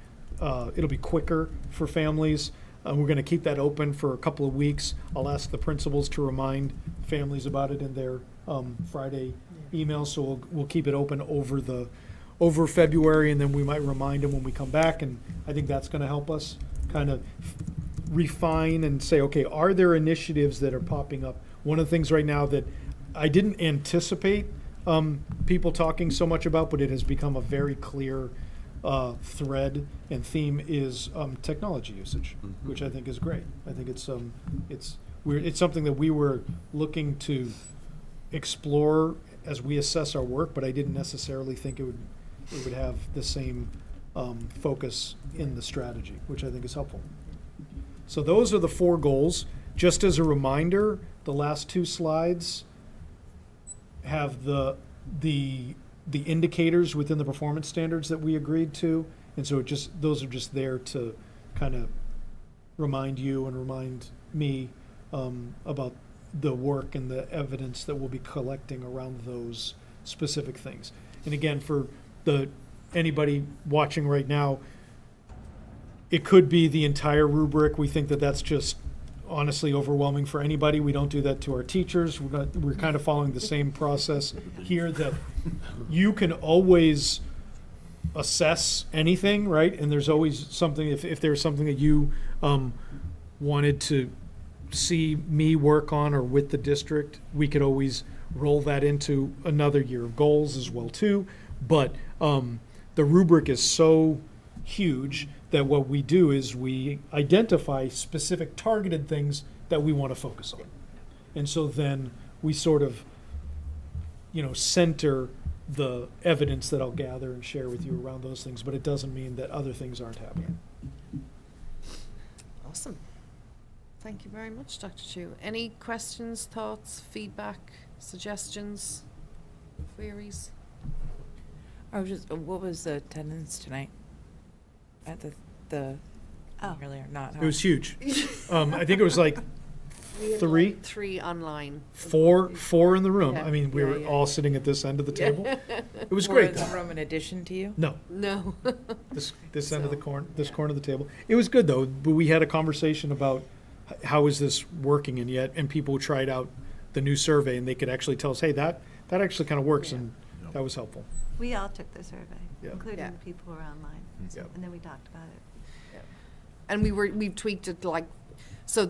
it'll be quicker for families. We're going to keep that open for a couple of weeks. I'll ask the principals to remind families about it in their Friday emails, so we'll keep it open over February, and then we might remind them when we come back, and I think that's going to help us kind of refine and say, okay, are there initiatives that are popping up? One of the things right now that I didn't anticipate people talking so much about, but it has become a very clear thread and theme is technology usage, which I think is great. I think it's something that we were looking to explore as we assess our work, but I didn't necessarily think it would have the same focus in the strategy, which I think is helpful. So those are the 4 goals. Just as a reminder, the last 2 slides have the indicators within the performance standards that we agreed to, and so those are just there to kind of remind you and remind me about the work and the evidence that we'll be collecting around those specific things. And again, for anybody watching right now, it could be the entire rubric. We think that that's just honestly overwhelming for anybody. We don't do that to our teachers. We're kind of following the same process here, that you can always assess anything, right? And there's always something, if there's something that you wanted to see me work on or with the district, we could always roll that into another year of goals as well too. But the rubric is so huge that what we do is we identify specific targeted things that we want to focus on. And so then we sort of, center the evidence that I'll gather and share with you around those things, but it doesn't mean that other things aren't happening. Awesome. Thank you very much, Dr. Chu. Any questions, thoughts, feedback, suggestions, queries? What was the attendance tonight at the earlier? Not. It was huge. I think it was like We had 3, like 3 online. 4 in the room. Yeah. I mean, we were Yeah. all sitting at this end of the table. It was 4 great. in the room in addition to you? No, No. this end of the So, corner, corner of the table. It was good though. But we had a conversation about how is this working, and people tried out the new survey, and they could actually tell us, hey, that actually kind of works, Yeah. and that was helpful. We all took the survey, Yeah. including Yeah. the people who were online. Yeah. And then we talked about it. And we've tweaked it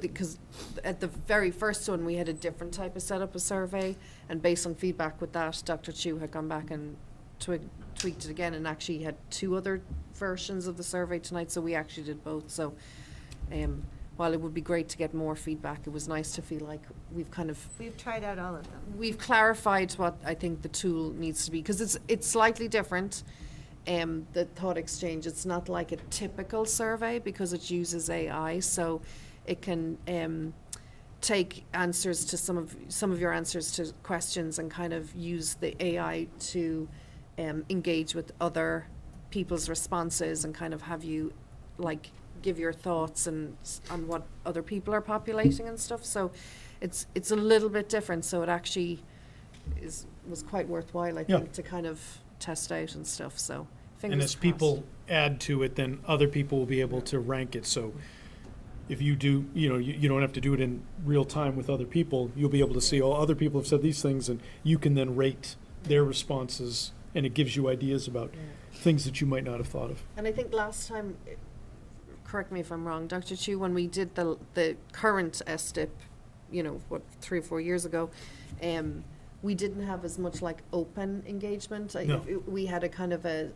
because at the very first one, we had a different type of setup of survey, and based on feedback with that, Dr. Chu had gone back and tweaked it again and actually had 2 other versions of the survey tonight, so we actually did both. So while it would be great to get more feedback, it was nice to feel like we've tried out all of them. we've clarified what I think the tool needs to be, because it's slightly different. The thought exchange, it's not like a typical survey because it uses AI, so it can take answers to some of your answers to questions and kind of use the AI to engage with other people's responses and kind of have you like give your thoughts and on what other people are populating and stuff. So it's a little bit different. So it actually was quite worthwhile, I think, to kind of test out and stuff. So fingers And as crossed. people add to it, then other people will be able to rank it. So if you do, you don't have to do it in real time with other people. You'll be able to see, other people have said these things, and you can then rate their responses, and it gives you ideas about things that you might not have thought of. And I think last time, correct me if I'm wrong, Dr. Chu, when we did the current STIP, 3 or 4 years ago, we didn't have as much like open engagement. No. We had a kind of a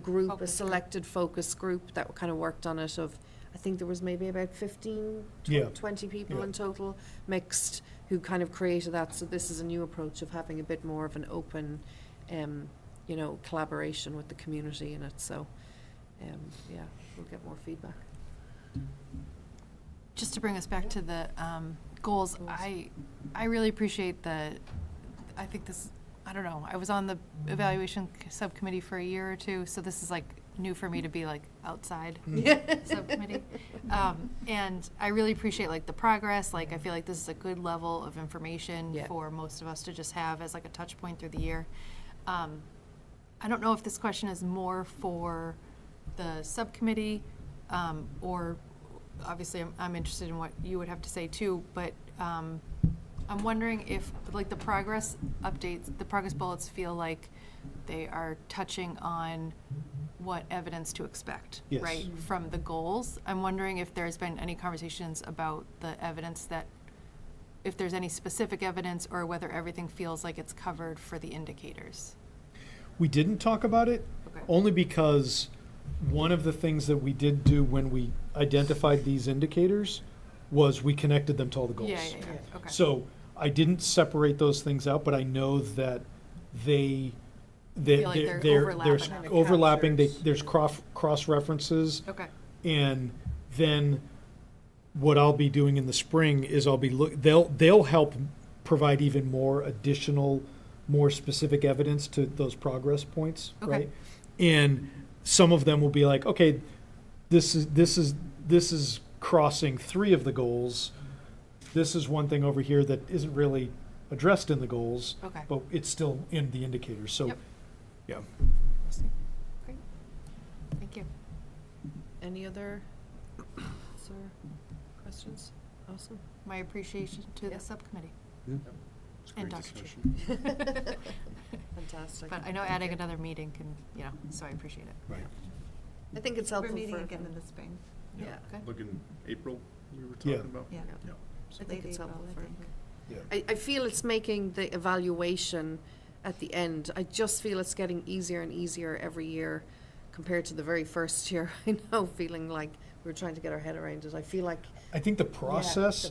group, a Focus group. selected focus group that kind of worked on it of, I think there was maybe about 15, Yeah. 20 people Yeah. in total mixed who kind of created that. So this is a new approach of having a bit more of an open, collaboration with the community in it. So, we'll get more feedback. Just to bring us back to the goals, I really appreciate I think this, I don't know, I was on the evaluation subcommittee for a year or 2, so this is like new for me to be like outside subcommittee. And I really appreciate like the progress. Like I feel like this is a good level of information for most of us to just have as like a touch point through the year. I don't know if this question is more for the subcommittee, or obviously I'm interested in what you would have to say too, but I'm wondering if like the progress updates, the progress bullets feel like they are touching on what evidence to expect, Yes. right, from the goals. I'm wondering if there's been any conversations about the evidence if there's any specific evidence or whether everything feels like it's covered for the indicators. We didn't talk about it, Okay. only because one of the things that we did do when we identified these indicators was we connected them to all the goals. Yeah, okay. So I didn't separate those things out, but I know that Feel like they're there's overlapping. overlapping. Captures. There's cross references, Okay, and then what I'll be doing in the spring is they'll help provide even more additional, more specific evidence to those progress points, Okay. right? And some of them will be like, okay, this is crossing 3 of the goals. This is one thing over here that isn't really addressed in the goals, okay. but it's still in the indicators. So, Yep. yeah. Great. Thank you. Any other thoughts or questions? Awesome. My appreciation to the subcommittee. It's a And great Dr. Chu. discussion. Fantastic. But I know adding another meeting can, so I appreciate it. Right. I think it's We're helpful meeting for again in the spring. Yeah. Okay. Look in April, we were Yeah. talking about. Yeah. Yeah. I think Late it's April, helpful I for think. Yeah. I feel it's making the evaluation at the end, I just feel it's getting easier and easier every year compared to the very first year. I know, feeling like we're trying to get our head around it. I feel like, I think the process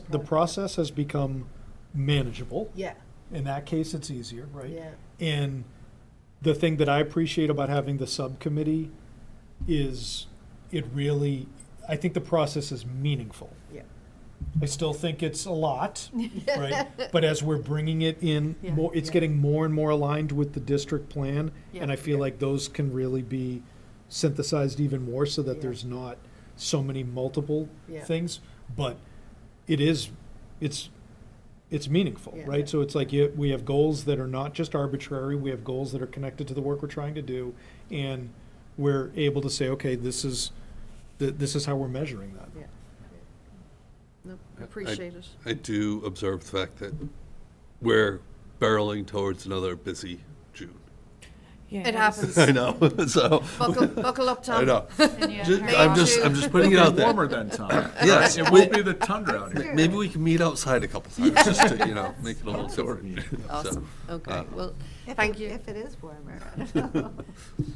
has become manageable. yeah, In that case, it's easier, right? yeah, And the thing that I appreciate about having the subcommittee is I think the process is meaningful. yeah. I still think it's a lot, right? But as we're bringing it in, Yeah. it's Yeah. getting more and more aligned with the district plan. Yeah. And I feel like those can really be synthesized even more so that Yeah. there's not so many multiple Yeah. things. But it's meaningful, Yeah. right? So it's like we have goals that are not just arbitrary. We have goals that are connected to the work we're trying to do. And we're able to say, okay, this is how we're measuring that. Yeah. No, appreciate it. I do observe the fact that we're barreling towards another busy June. Yeah. It happens. I know, so. Buckle up, Tom. I know. And you Ju- hurry I'm on. just putting it out there. Warmer than Tom. Yes. It won't be the tundra out here. Maybe we can meet outside a couple times, just to, make it a little short. Awesome. Okay. Well, If thank it- you. If it is warmer. I don't know.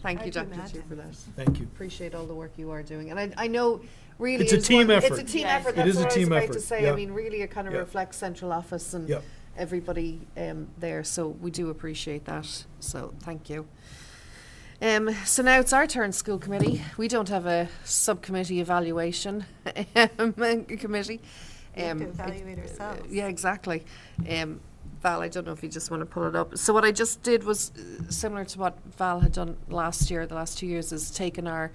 Thank you, Hard to Dr. Chu, imagine. for that. Thank you. Appreciate all the work you are doing. And I know really It's a is team one- effort. It's a team Yes. effort. It That's is a what I was team about effort. to say. Yeah. I mean, really it kind of Yeah. reflects central office and Yep. everybody there. So we do appreciate that. So thank you. So now it's our turn, school committee. We don't have a subcommittee evaluation committee. We have to it- evaluate ourselves. Yeah, exactly. Val, I don't know if you just want to pull it up. So what I just did was similar to what Val had done last year, the last 2 years, is taken our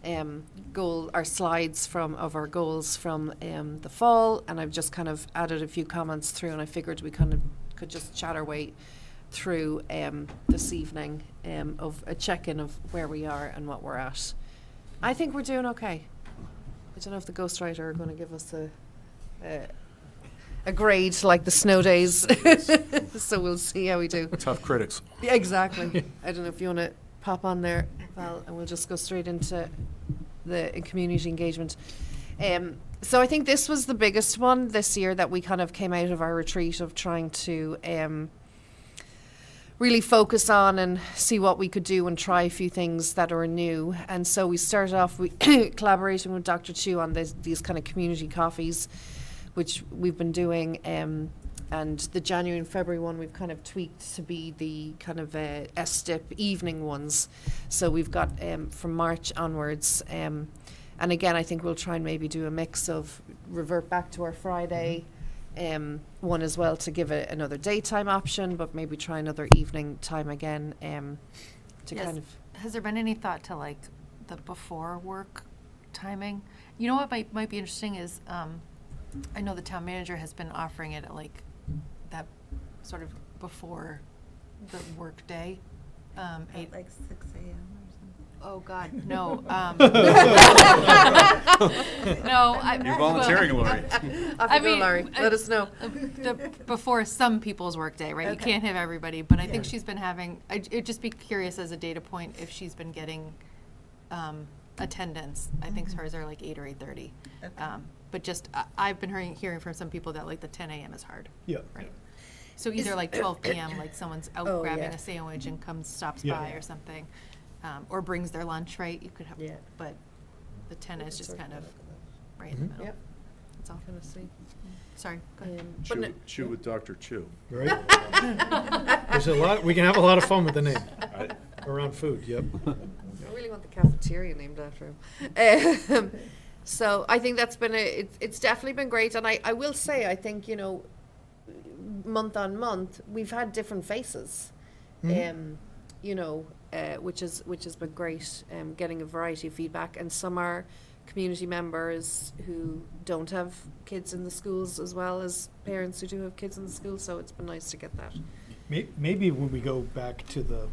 our slides of our goals from the fall, and I've just kind of added a few comments through, and I figured we kind of could just chat our way through this evening of a check-in of where we are and what we're at. I think we're doing okay. I don't know if the ghostwriter are going to give us a grade like the snow days. So we'll see how we do. Tough critics. Yeah, exactly. I don't know if you want to pop on there, Val, and we'll just go straight into the community engagement. So I think this was the biggest one this year that we kind of came out of our retreat of trying to really focus on and see what we could do and try a few things that are new. And so we started off with collaborating with Dr. Chu on these kind of community coffees, which we've been doing. And the January and February one we've kind of tweaked to be the kind of STIP evening ones. So we've got from March onwards. And again, I think we'll try and maybe do a mix of revert back to our Friday one as well to give it another daytime option, but maybe try another evening time again to Yes. kind of. Has there been any thought to like the before work timing? You know what might be interesting is I know the town manager has been offering it at like that sort of before the work day. At Eight, like 6 a.m. or something. oh God, no. No, You're volunteering, Lori. Off I you go, mean, Laurie. Let us know. Before some people's workday, right? You Okay. can't have everybody, but I think she's been having, I'd just be curious as a data point if she's been getting attendance. I think hers are like 8 or 8:30. Okay. But just, I've been hearing from some people that like the 10 a.m. is hard, Yeah. right? So either like 12 p.m., like someone's out Oh, grabbing yeah. a sandwich and stops Yeah. by or something, or brings their lunch, right? You could have, Yeah. but the 10 is just kind of right in Mhm. the middle. Yep. That's all. Kind of see. Sorry, go ahead. But no- Chew with Dr. Chu. Right? There's a lot, we can have a lot of fun with the name, around food, yep. I really want the cafeteria named after him. So I think that's been it's definitely been great. And I will say, I think, month on month, we've had different faces, which has been great, getting a variety of feedback. And some are community members who don't have kids in the schools as well as parents who do have kids in the schools. So it's been nice to get that. Maybe when we go back to the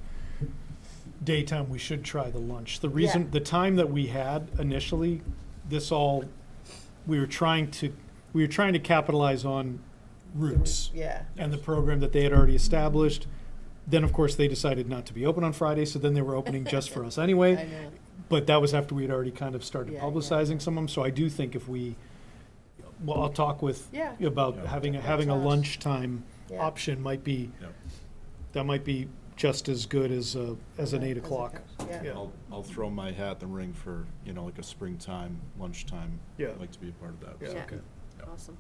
daytime, we should try the lunch. The reason, Yeah. the time that we had initially, we were trying to capitalize on Roots Yeah. and the program that they had already established. Then, of course, they decided not to be open on Friday, so then they were opening just for us anyway. I know. But that was after we'd already kind of started Yeah, publicizing some of them. So I do think if I'll talk with Yeah. about Yeah. having a Chat. lunchtime Yeah. option might be, Yep. that might be just as good as an 8 o'clock. Yeah. Yeah. I'll throw my hat in the ring for, like a springtime, lunchtime. Yeah. I'd like to be a part of that. Yeah, so. Yeah. okay. Awesome.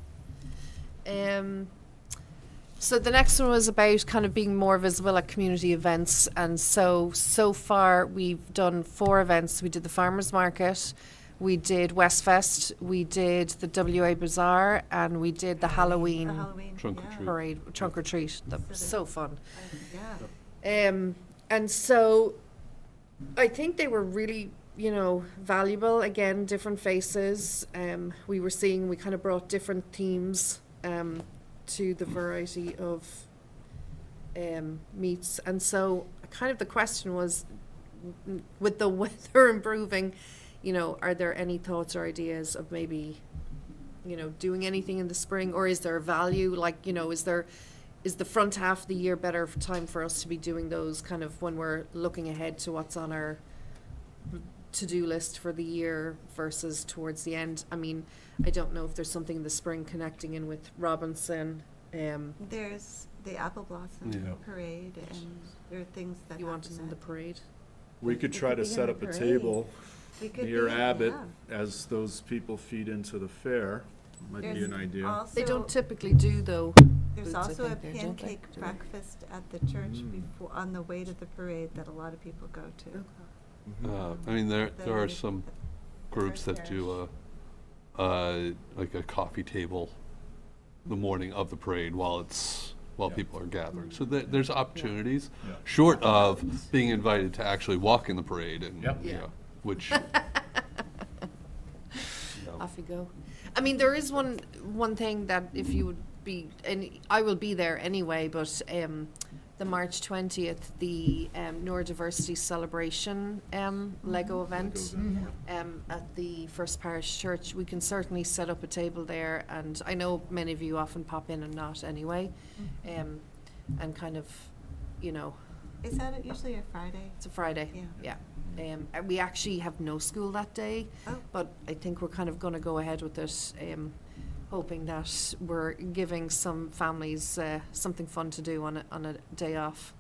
So the next one was about kind of being more visible at community events. And so far we've done 4 events. We did the Farmers Market, we did Westfest, we did the WA Bazaar, and we did the Halloween The Halloween. Trunk or yeah. treat. parade, trunk or treat. That was so fun. Yeah. And so I think they were really, valuable. Again, different faces. We kind of brought different themes to the variety of meets. And so kind of the question was, with the weather improving, are there any thoughts or ideas of maybe, doing anything in the spring, or is there a value? Like, is there, is the front half of the year better time for us to be doing those kind of when we're looking ahead to what's on our to-do list for the year versus towards the end? I mean, I don't know if there's something in the spring connecting in with Robinson. There's the Apple Blossom Yeah. Parade, and there are things that You want happen us in the that- parade? We could try to be in set the up a parade. table We could near be- Abbott yeah. as those people feed into the fair. Might be There's an idea. also- They don't typically do, though. There's boots, I also a think, there, don't they? pancake Do they? breakfast at the church Mm. before, on the way to the parade, that a lot of people go to. I mean, there The- are some groups First that do like a coffee table the morning of the parade while Yeah. people are gathering. So there's opportunities, Yeah. short of being invited to actually walk in the parade and, Yep. you Yeah. know, which, Off you go. I mean, there is one thing that if you would be, and I will be there anyway, but the March 20th, the neurodiversity celebration Lego event at the First Parish Church, we can certainly set up a table there, and I know many of you often pop in and not anyway, and kind of, you know, Is that usually a Friday? it's a Friday, Yeah. yeah. And we actually have no school that day, Oh. but I think we're kind of going to go ahead with it, hoping that we're giving some families something fun to do on a day off.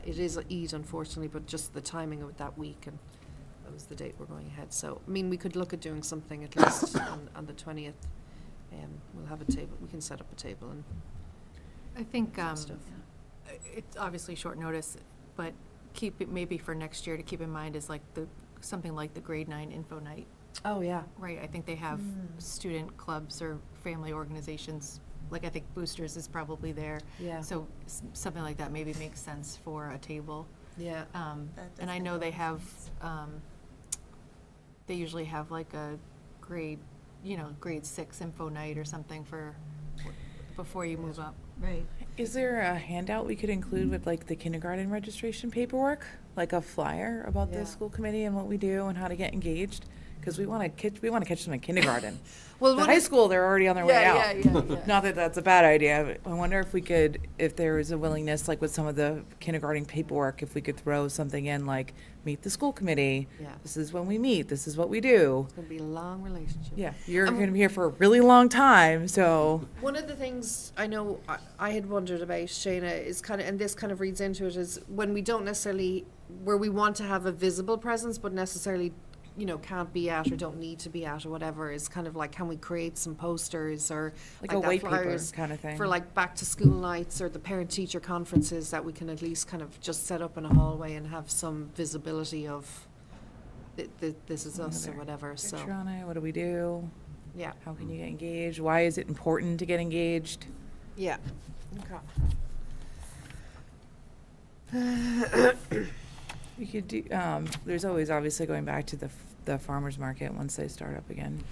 It is Eid, unfortunately, but just the timing of that week, and that was the date we're going ahead. So, I mean, we could look at doing something at least on the 20th. We'll have a table. We can set up a table and I think stuff. it's obviously short notice, but keep it maybe for next year to keep in mind is like something like the grade 9 info night. Oh, yeah. Right, I think they have student clubs or family organizations, like I think Boosters is probably there. Yeah. So something like that maybe makes sense for a table. Yeah. That And does I make know a they lot of have, sense. they usually have like a grade 6 info night or something before you move up. Right. Is there a handout we could include with like the kindergarten registration paperwork? Like a flyer about Yeah. the school committee and what we do and how to get engaged? Because we want to catch them in kindergarten. Well, The what high is- school, they're already on their way Yeah, out. yeah. Not that that's a bad idea, but I wonder if there is a willingness, like with some of the kindergarten paperwork, if we could throw something in like, meet the school committee. Yeah. This is when we meet, this is what we do. It's going to be a long relationship. Yeah, you're going to be here for a really long time, so. One of the things I know I had wondered about, Shayna, is kind of, and this kind of reads into it, is when we don't necessarily, where we want to have a visible presence, but necessarily, can't be at or don't need to be at or whatever, is kind of like, can we create some posters or Like a that white paper flyers kind of thing. for like back to school nights or the parent teacher conferences that we can at least kind of just set up in a hallway and have some visibility of this is us or Another wore so Picture on it, what do we do? yeah. How can you get engaged? Why is it important to get engaged? Yeah. We could do, there's always obviously going back to the farmer's market once they start up again.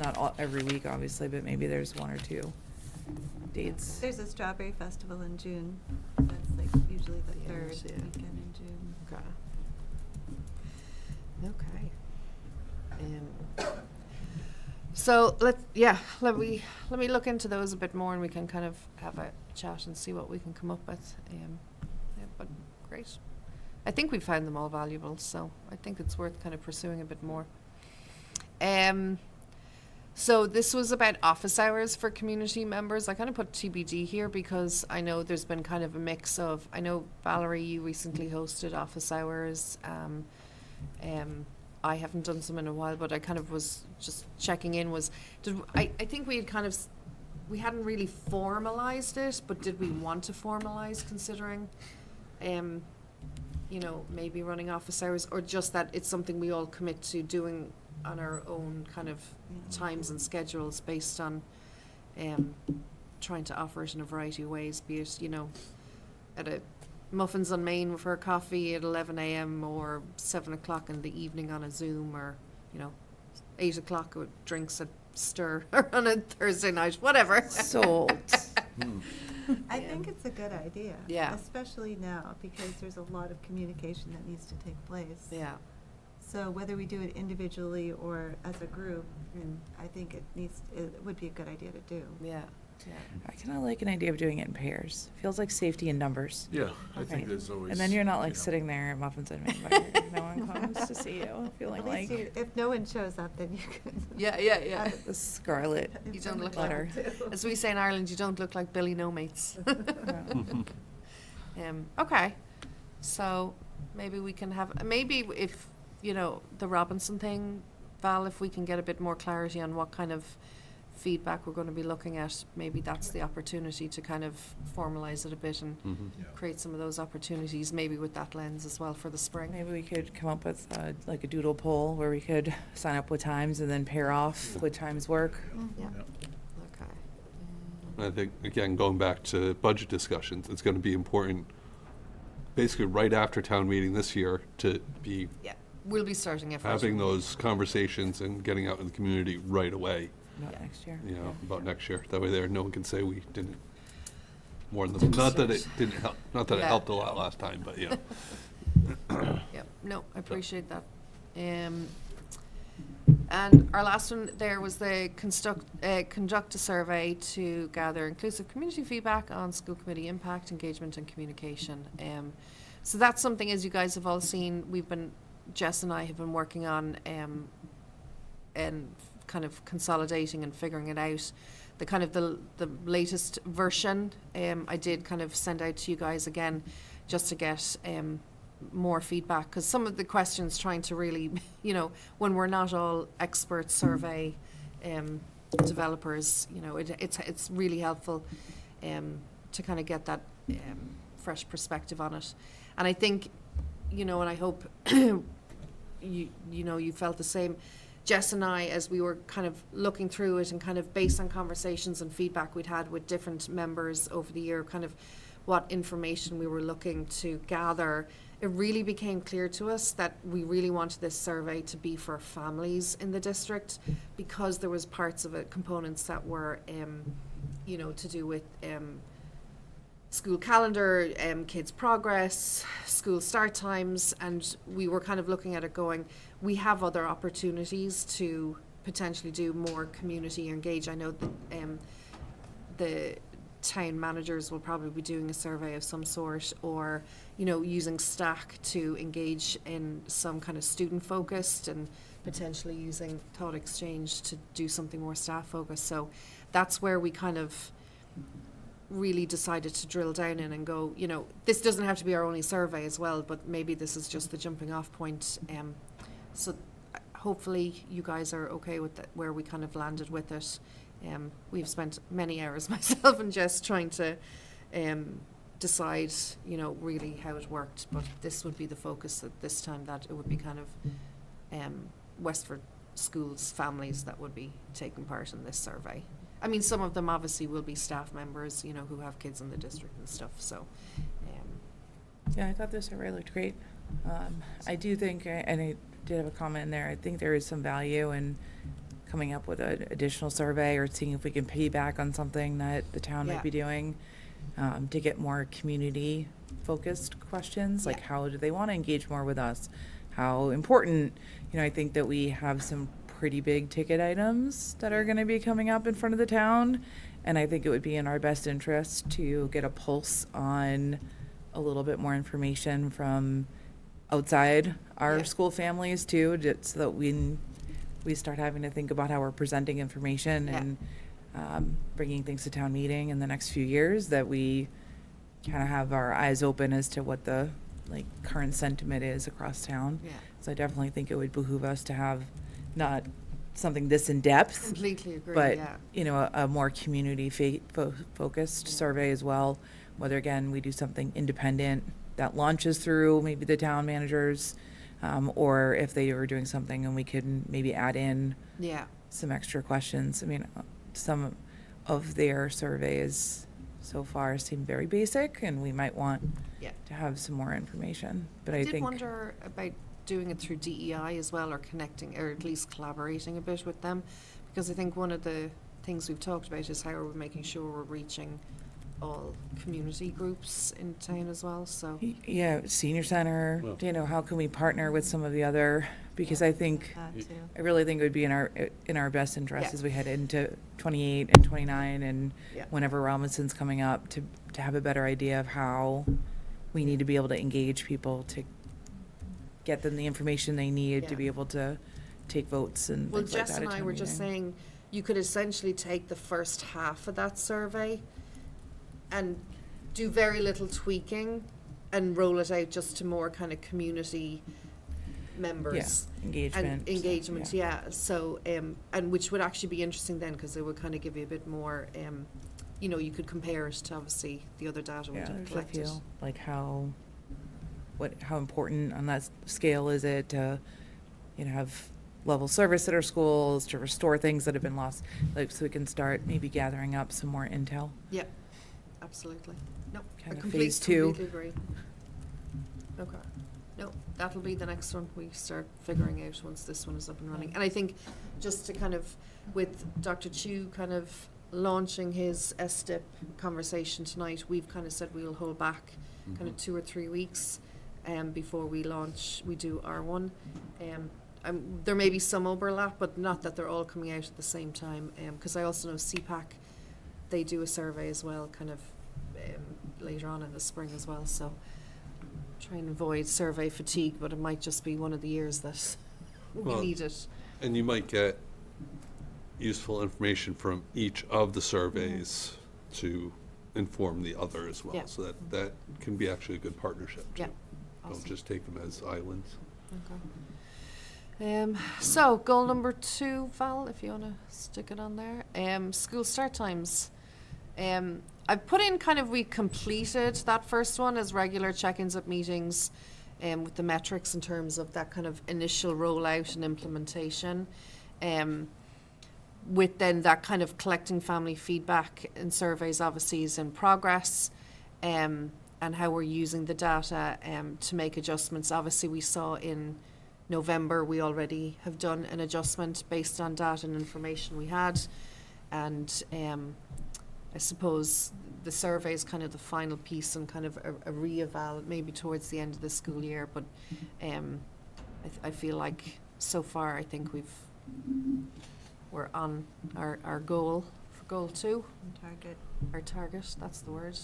Not every week, obviously, but maybe there's one or two dates. There's a strawberry festival in June. That's like usually the Yeah, third yeah. weekend in June. Okay. So let me look into those a bit more, and we can kind of have a chat and see what we can come up with. But great. I think we found them all valuable, so I think it's worth kind of pursuing a bit more. So this was about office hours for community members. I kind of put TBD here because I know there's been kind of a mix of, I know Valerie, you recently hosted office hours. I haven't done some in a while, but I kind of was just checking in I think we had kind of, we hadn't really formalized it, but did we want to formalize considering, maybe running office hours, or just that it's something we all commit to doing on our own kind of times and schedules based on trying to offer it in a variety of ways, be it, at a Muffins on Main for a coffee at 11 a.m. or 7 o'clock in the evening on a Zoom, or, 8 o'clock with drinks at Stir on a Thursday night, whatever. Sold. I think it's a good idea. Yeah. Especially now, because there's a lot of communication that needs to take place. Yeah. So whether we do it individually or as a group, and I think it would be a good idea to do. Yeah. I kind of like an idea of doing it in pairs. Feels like safety in numbers. Yeah, I think Right. there's always. And then you're not like you know, sitting there at Muffins and Main, no one comes to see you, feeling At least like if no one shows up, then you can. Yeah. the scarlet You don't look letter. As we say in Ireland, you don't look like Billy No Mates. Yeah. Okay, so maybe we can have, maybe if, the Robinson thing, Val, if we can get a bit more clarity on what kind of feedback we're going to be looking at, maybe that's the opportunity to kind of formalise it a bit and Yeah. create some of those opportunities, maybe with that lens as well for the spring. Maybe we could come up with like a doodle poll where we could sign up with times and then pair off what times work. Yeah, Yeah. okay. I think, again, going back to budget discussions, it's going to be important, basically right after town meeting this year, to be Yeah, we'll be starting it first. having those conversations and getting out in the community right away, About next year. about next year. That way there, no one can say we didn't warn them. Not that it didn't help, not that it Yeah. helped a lot last time, but, Yep, no, I appreciate that. And our last one there was the conduct a survey to gather inclusive community feedback on school committee impact, engagement and communication. So that's something, as you guys have all seen, Jess and I have been working on and kind of consolidating and figuring it out. The latest version, I did kind of send out to you guys again, just to get more feedback, because some of the questions trying to really, when we're not all expert survey developers, it's really helpful to kind of get that fresh perspective on it. And I think, and I hope you felt the same. Jess and I, as we were kind of looking through it and kind of based on conversations and feedback we'd had with different members over the year, kind of what information we were looking to gather, it really became clear to us that we really wanted this survey to be for families in the district, because there was parts of it, components that were, to do with school calendar, kids' progress, school start times, and we were kind of looking at it going, we have other opportunities to potentially do more community engage. I know that the town managers will probably be doing a survey of some sort, or using Stack to engage in some kind of student focused, and potentially using Thought Exchange to do something more staff focused. So that's where we kind of really decided to drill down in and go, this doesn't have to be our only survey as well, but maybe this is just the jumping off point. So hopefully you guys are okay with that, where we kind of landed with it. We've spent many hours, myself and Jess, trying to decide, really how it worked, but this would be the focus at this time, that it would be kind of Westford schools, families that would be taking part in this survey. I mean, some of them obviously will be staff members, who have kids in the district and stuff, so. Yeah, I thought the survey looked great. I do think, and I did have a comment in there, I think there is some value in coming up with an additional survey or seeing if we can piggyback on something that the town Yeah. might be doing, to get more community-focused questions, like Yeah. how do they want to engage more with us? How important, I think that we have some pretty big ticket items that are going to be coming up in front of the town, and I think it would be in our best interest to get a pulse on a little bit more information from outside our Yeah. school families too, so that we start having to think about how we're presenting information Yeah. and bringing things to town meeting in the next few years, that we kind of have our eyes open as to what the current sentiment is across town. Yeah. So I definitely think it would behoove us to have not something this in depth, Completely agree, but yeah. a more community focused survey as well. Whether again we do something independent that launches through maybe the town managers, or if they were doing something and we could maybe add in Yeah. some extra questions. I mean, some of their surveys so far seem very basic, and we might want Yeah. to have some more information. But I I did think wonder about doing it through DEI as well, or connecting, or at least collaborating a bit with them, because I think one of the things we've talked about is how are we making sure we're reaching all community groups in town as well, so. Yeah, senior center, Well- you know, how can we partner with some of the other, because I think, That too. I really think it would be in our best interest Yeah. as we head into 28 and 29 and Yeah. whenever Robinson's coming up to have a better idea of how we need to be able to engage people to get them the information they need to Yeah. be able to take votes and Well, things like Jess that and at I town were just meeting. saying, you could essentially take the first half of that survey and do very little tweaking and roll it out just to more kind of community members. Engagement. And engagement, yeah, so, and which would actually be interesting then, because it would kind of give you a bit more, you know, you could compare it to obviously the other data we Yeah, have there's a collected. feel, like how important on that scale is it to, you know, have level service at our schools, to restore things that have been lost, like, so we can start maybe gathering up some more intel. Yeah, absolutely. No, I Kind of completely, phase two. completely agree. Okay. No, that'll be the next one we start figuring out once this one is up and running. And I think just to kind of, with Dr. Chu kind of launching his STIP conversation tonight, we've kind of said we'll hold back kind of 2 or 3 weeks before we do R1. There may be some overlap, but not that they're all coming out at the same time, because I also know CPAC, they do a survey as well, kind of later on in the spring as well, so try and avoid survey fatigue, but it might just be one of the years that we Well, need it. And you might get useful information from each of the surveys to inform the other as well. Yeah. So that can be actually a good partnership too. Yeah. Don't Awesome. just take them as islands. Okay. So goal number 2, Val, if you want to stick it on there. School start times. I've put in kind of, we completed that first one as regular check-ins at meetings with the metrics in terms of that kind of initial rollout and implementation. With then that kind of collecting family feedback and surveys obviously is in progress. And how we're using the data to make adjustments. Obviously, we saw in November, we already have done an adjustment based on data and information we had. And I suppose the survey is kind of the final piece and kind of a re-eval maybe towards the end of the school year. But I feel like so far, I think we're on our goal for goal 2. Target. Our target, that's the word.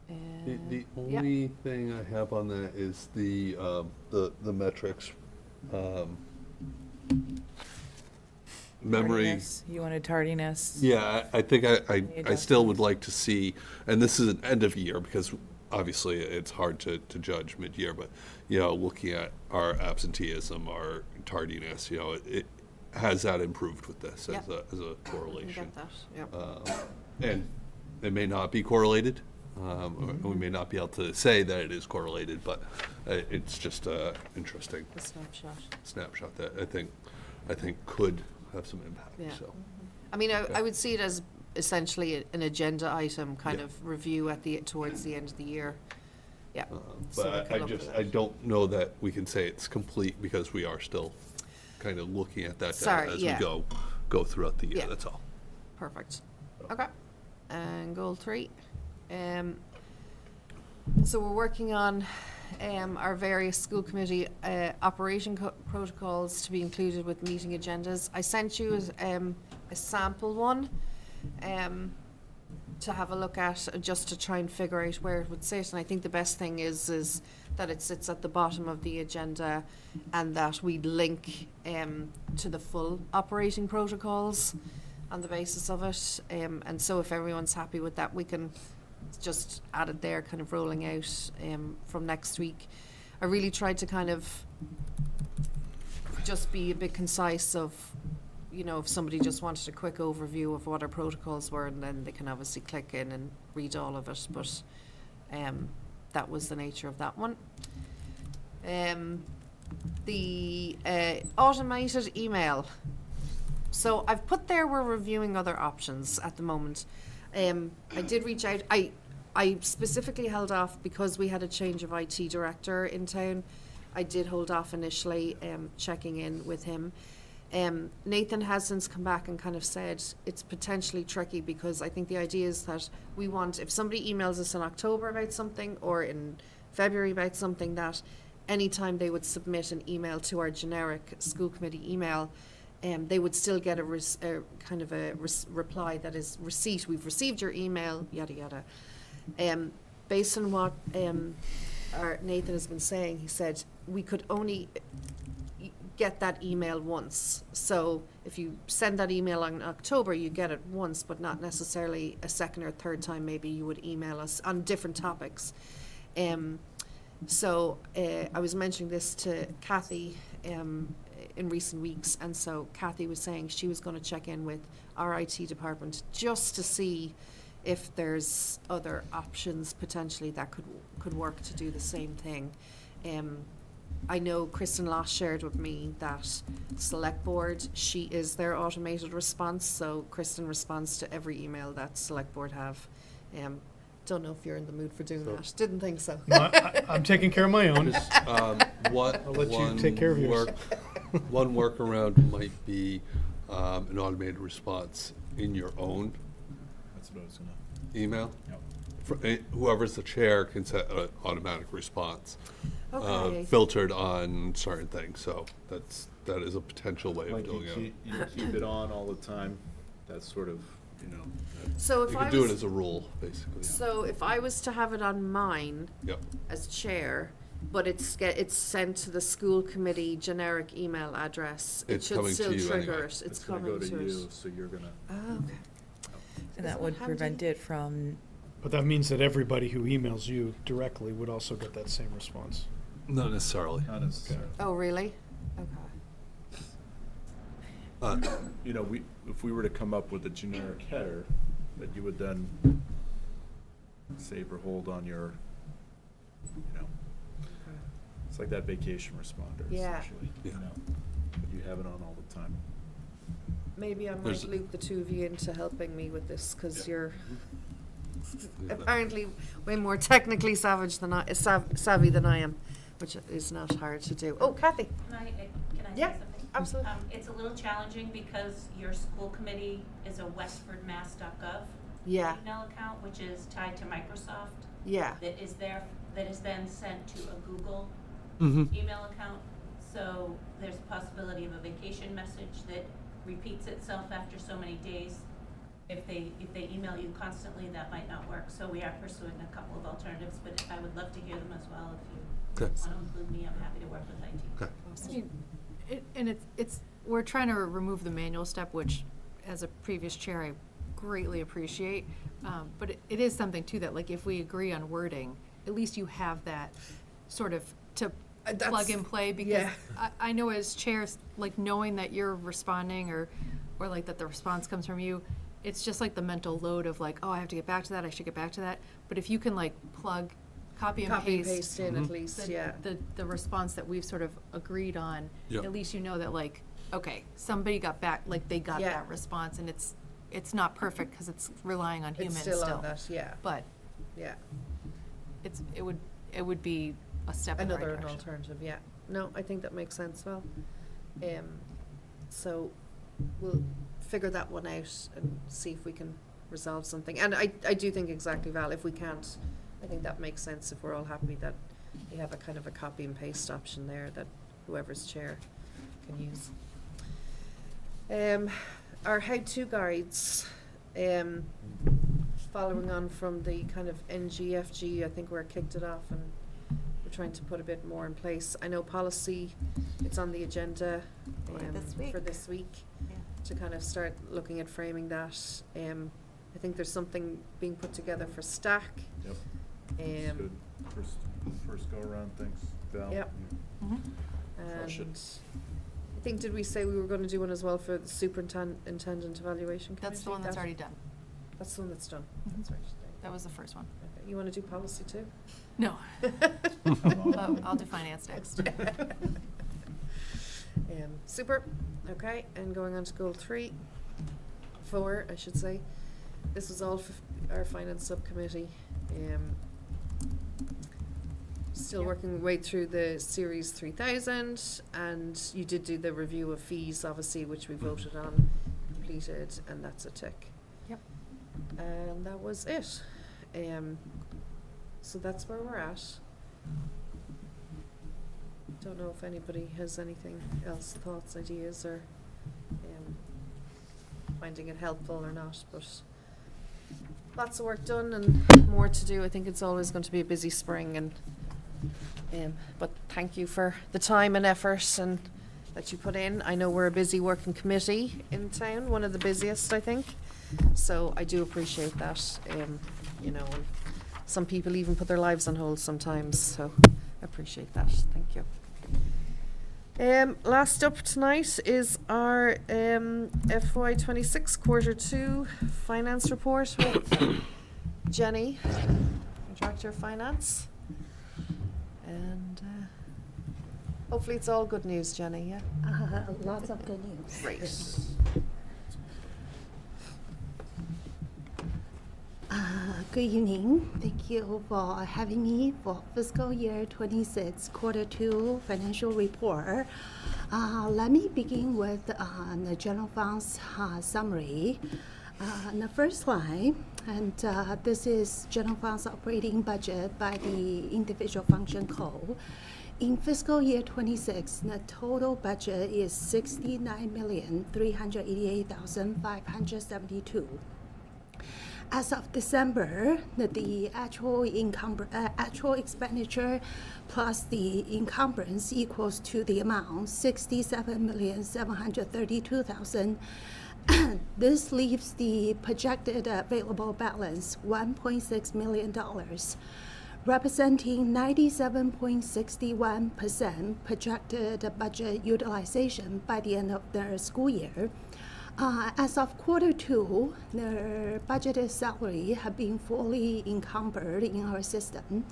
The yeah. only thing I have on that is the metrics. Memory. Tardiness. You wanted tardiness? Yeah, I think I still would adjustments. like to see, and this is an end of year because obviously it's hard to judge mid-year, but, you know, looking at our absenteeism, our tardiness, you know, it has that improved with this Yep. as a I correlation. get that, yep. And it may not be correlated, or we may not be able to say that it is correlated, but it's just an interesting The snapshot. snapshot that I think could have some impact, Yeah. so. I mean, Okay. I would see it as essentially an agenda item, kind Yeah. of review towards the end of the year. Yeah. So we But can look for that. I don't know that we can say it's complete because we are still kind of looking at that Sorry, data as yeah. we go throughout the year, Yeah. that's all. Perfect. Okay. And goal 3. So we're working on our various school committee operation protocols to be included with meeting agendas. I sent you a sample one to have a look at, just to try and figure out where it would sit. And I think the best thing is that it sits at the bottom of the agenda and that we link to the full operating protocols on the basis of it. And so if everyone's happy with that, we can just add it there, kind of rolling out from next week. I really tried to kind of just be a bit concise of, you know, if somebody just wanted a quick overview of what our protocols were, and then they can obviously click in and read all of it, but that was the nature of that one. The automated email. So I've put there, we're reviewing other options at the moment. I did reach out. I specifically held off because we had a change of IT director in town. I did hold off initially checking in with him. Nathan has since come back and kind of said it's potentially tricky because I think the idea is that we want, if somebody emails us in October about something or in February about something, that anytime they would submit an email to our generic school committee email, they would still get a reply that is receipt. We've received your email, yada yada. Based on what our Nathan has been saying, he said we could only get that email once. So if you send that email in October, you get it once, but not necessarily a second or third time. Maybe you would email us on different topics. So I was mentioning this to Kathy in recent weeks, and so Kathy was saying she was going to check in with our IT department just to see if there's other options potentially that could work to do the same thing. I know Kristen Loss shared with me that Select Board, she is their automated response, so Kristen responds to every email that Select Board have. Don't know if you're in the mood for doing that. Didn't think so. No, I'm taking care of my own. What I'll let you take care of yours. One workaround might be an automated response in your own That's what I was gonna. email. Yep. Whoever's the chair can set an automatic response, Okay. filtered on certain things. So that is a potential way of Like doing it. you keep it on all the time. That's sort of, So if You I can do was, it as a rule, basically. so if I was to have it on mine Yep. as chair, but it's sent to the school committee generic email address, it It's should coming to still you trigger anyway. it. It's it's gonna coming go to to you, it. so you're gonna. Oh, okay. And that Isn't would it prevent handy? it from, But that means that everybody who emails you directly would also get that same response. Not necessarily. Not necessarily. Oh, really? Okay. If we were to come up with a generic header, that you would then save or hold on your, it's like that vacation responder, Yeah. essentially. Yeah. But you have it on all the time. Maybe I might There's- loop the two of you into helping me with this, because Yeah. you're Yeah. apparently way more technically savvy than I am, which is not hard to do. Oh, Kathy. Can I Yeah, say something? absolutely. It's a little challenging because your school committee is a westfordmass.gov Yeah, email account, which is tied to Microsoft, yeah. that is then sent to a Google Mm-hmm. email account. So there's a possibility of a vacation message that repeats itself after so many days. If they email you constantly, that might not work. So we are pursuing a couple of alternatives, but I would love to hear them as well. If you Okay. want to include me, I'm happy to work with IT. Okay. I mean, it's we're trying to remove the manual step, which, as a previous chair, I greatly appreciate. But it is something too that, like, if we agree on wording, at least you have that sort of to plug and play, because yeah. I know as chairs, like, knowing that you're responding or like that the response comes from you, it's just like the mental load of like, oh, I have to get back to that, I should get back to that. But if you can, like, copy and paste in at least, yeah. the response that we've sort of agreed on, Yep. at least you know that, like, okay, somebody got back, like, they got Yeah. that response, and it's not perfect because it's relying on It's humans still still. on that, yeah, But yeah. it would be a step in the right Another direction. alternative, yeah. No, I think that makes sense, well. So we'll figure that one out and see if we can resolve something. And I do think exactly, Val, if we can't, I think that makes sense if we're all happy that we have a kind of a copy and paste option there that whoever's chair can use. Our how-to guides, following on from the kind of NGFG, I think where it kicked it off, and we're trying to put a bit more in place. I know policy, it's on the agenda For this week. for this week, Yeah. to kind of start looking at framing that. I think there's something being put together for Stack. Yep. That's Um, good. First go around, thanks, Val. Yep. Mhm. Crush it. And I think, did we say we were gonna do one as well for the superintendent evaluation committee? That's the one that's already done. That's the one that's done. Mhm. That's right. That was the first one. Okay. You wanna do policy too? No. I'll do finance next. Super, okay, and going on to goal 4, I should say. This was all for our finance subcommittee. Still Yeah. working your way through the Series 3000, and you did do the review of fees, obviously, which we voted on, completed, and that's a tick. Yep. And that was it. So that's where we're at. Don't know if anybody has anything else, thoughts, ideas, or finding it helpful or not, but lots of work done and more to do. I think it's always going to be a busy spring, and but thank you for the time and effort and that you put in. I know we're a busy working committee in town, one of the busiest, I think. So I do appreciate that. You know, and some people even put their lives on hold sometimes, so I appreciate that. Thank you. Last up tonight is our FY26 Q2 finance report with Jenny, Director of Finance. And hopefully it's all good news, Jenny, yeah? Lots of good news. Great. Good evening. Thank you for having me for fiscal year 26 Q2 financial report. Let me begin with the general funds summary. The first line, and this is general funds operating budget by the individual function code. In fiscal year 26, the total budget is $69,388,572. As of December, the actual expenditure plus the encumbrance equals to the amount $67,732,000. This leaves the projected available balance $1.6 million, representing 97.61% projected budget utilization by the end of the school year. As of Q2, the budgeted salary have been fully encumbered in our system.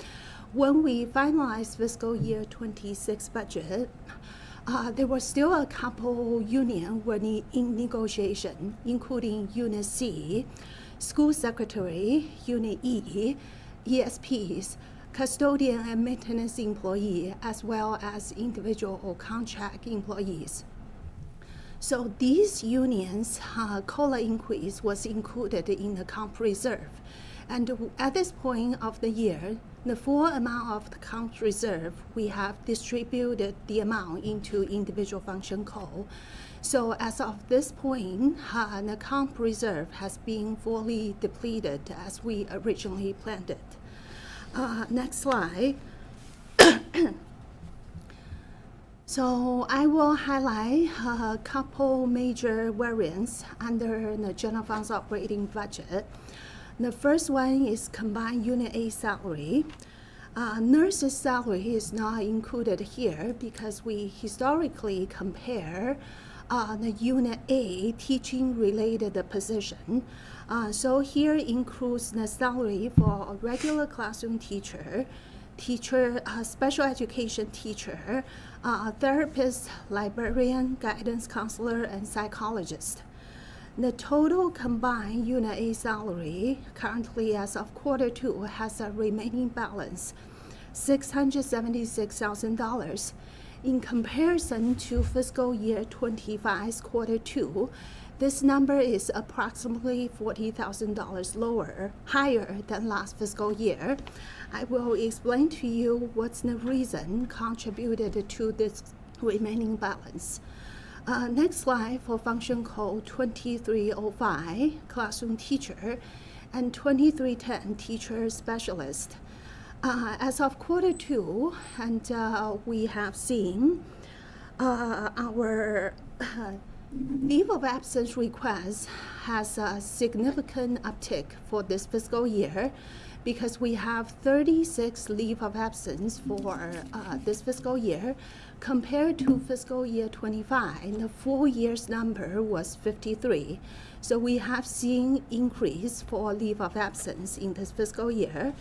When we finalized fiscal year 26 budget, there were still a couple union were in negotiation, including Unit C, School Secretary, Unit E, ESPs, custodian and maintenance employee, as well as individual or contract employees. So these unions' COLA increase was included in the comp reserve. And at this point of the year, the full amount of the comp reserve, we have distributed the amount into individual function code. So as of this point, the comp reserve has been fully depleted as we originally planned it. Next slide. So I will highlight a couple major variants under the general funds operating budget. The first one is combined Unit A salary. Nurses' salary is not included here because we historically compare the Unit A teaching-related position. So here includes the salary for a regular classroom teacher, special education teacher, therapist, librarian, guidance counselor, and psychologist. The total combined Unit A salary currently as of Q2 has a remaining balance, $676,000. In comparison to fiscal year 25's Q2, this number is approximately $40,000 higher than last fiscal year. I will explain to you what's the reason contributed to this remaining balance. Next slide for function code 2305, classroom teacher, and 2310, teacher specialist. As of Q2, and we have seen our leave of absence request has a significant uptick for this fiscal year because we have 36 leave of absence for this fiscal year compared to fiscal year 25. The full year's number was 53. So we have seen increase for leave of absence in this fiscal year.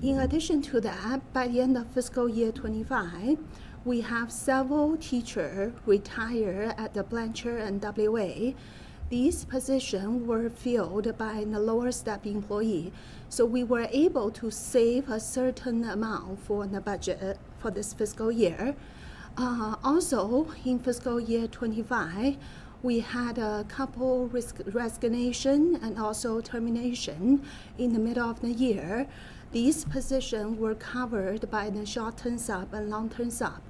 In addition to that, by the end of fiscal year 25, we have several teachers retire at the Blanchard and WA. these positions were filled by the lower step employee. So we were able to save a certain amount for the budget for this fiscal year. Also, in fiscal year 25, we had a couple resignation and also termination in the middle of the year. These positions were covered by the short-term sub and long-term sub.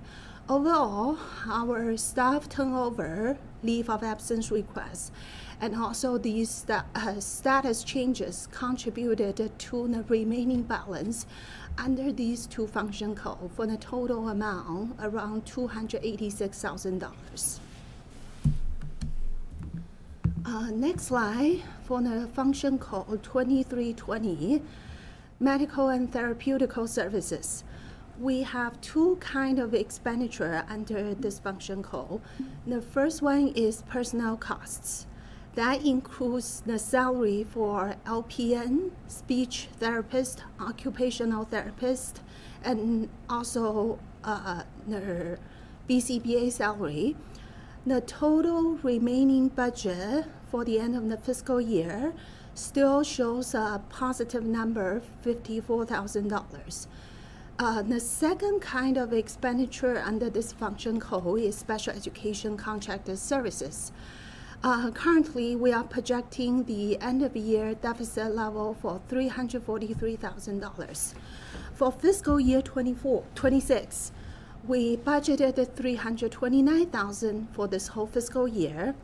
Overall, our staff turnover, leave of absence requests, and also these status changes contributed to the remaining balance under these two function codes for the total amount around $286,000. Next slide for the function code 2320, medical and therapeutical services. We have two kind of expenditure under this function code. The first one is personnel costs. That includes the salary for LPN, speech therapist, occupational therapist, and also the BCBA salary. The total remaining budget for the end of the fiscal year still shows a positive number, $54,000. The second kind of expenditure under this function code is special education contracted services. Currently, we are projecting the end of year deficit level for $343,000. For fiscal year 26, we budgeted $329,000 for this whole fiscal year.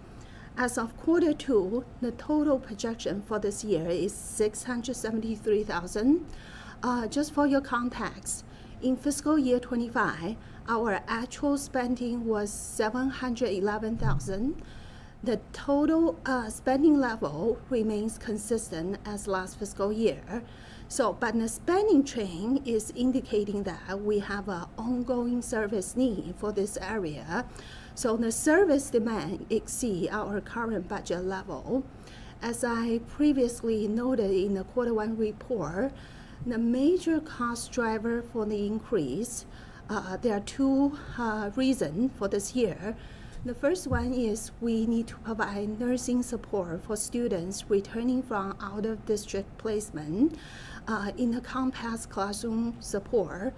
As of quarter 2, the total projection for this year is $673,000. Just for your context, in fiscal year 25, our actual spending was $711,000. The total spending level remains consistent as last fiscal year. So, but the spending trend is indicating that we have an ongoing service need for this area. So the service demand exceeds our current budget level. As I previously noted in the quarter 1 report, the major cost driver for the increase, there are two reasons for this year. The first one is we need to provide nursing support for students returning from out-of-district placement in the Compass classroom support.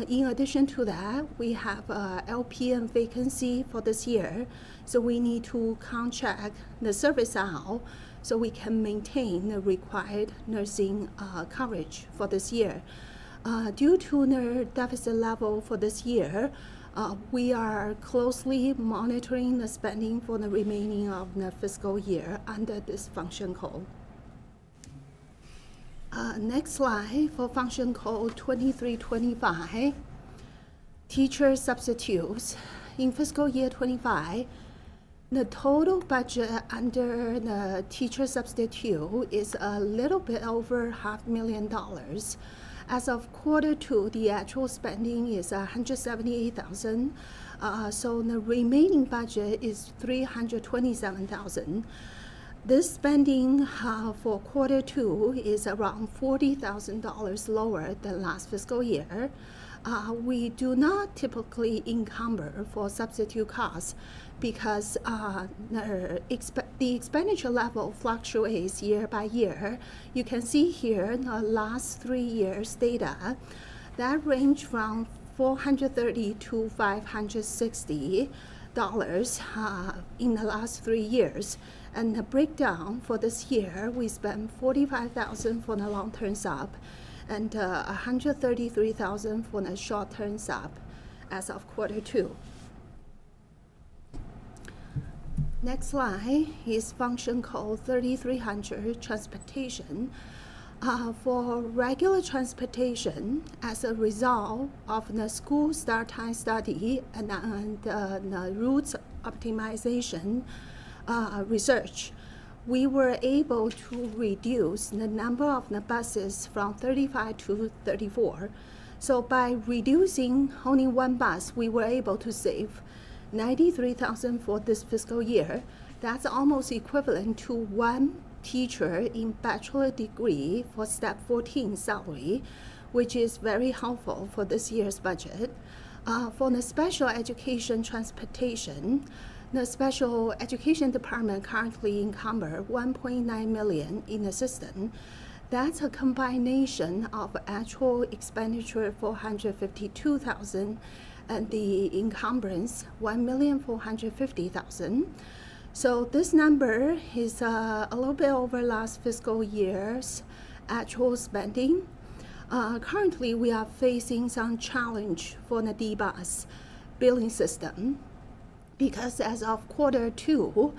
In addition to that, we have LPN vacancy for this year, so we need to contract the service out so we can maintain the required nursing coverage for this year. Due to the deficit level for this year, we are closely monitoring the spending for the remaining of the fiscal year under this function code. Next slide for function code 2325, teacher substitutes. In fiscal year 25, the total budget under the teacher substitute is a little bit over $500,000. As of quarter 2, the actual spending is $178,000. So the remaining budget is $327,000. This spending for quarter 2 is around $40,000 lower than last fiscal year. We do not typically encumber for substitute costs because the expenditure level fluctuates year by year. You can see here the last 3 years data that range from $430 to $560 in the last 3 years. And the breakdown for this year, we spent $45,000 for the long-term sub and $133,000 for the short-term sub as of quarter 2. Next slide is function code 3300, transportation. For regular transportation, as a result of the school start time study and the routes optimization research, we were able to reduce the number of the buses from 35 to 34. So by reducing only one bus, we were able to save $93,000 for this fiscal year. That's almost equivalent to one teacher in bachelor degree for step 14 salary, which is very helpful for this year's budget. For the special education transportation, the special education department currently encumber 1.9 million in the system. That's a combination of actual expenditure 452,000 and the encumbrance 1,450,000. So this number is a little bit over last fiscal year's actual spending. Currently, we are facing some challenge for the DBUS billing system because as of Q2,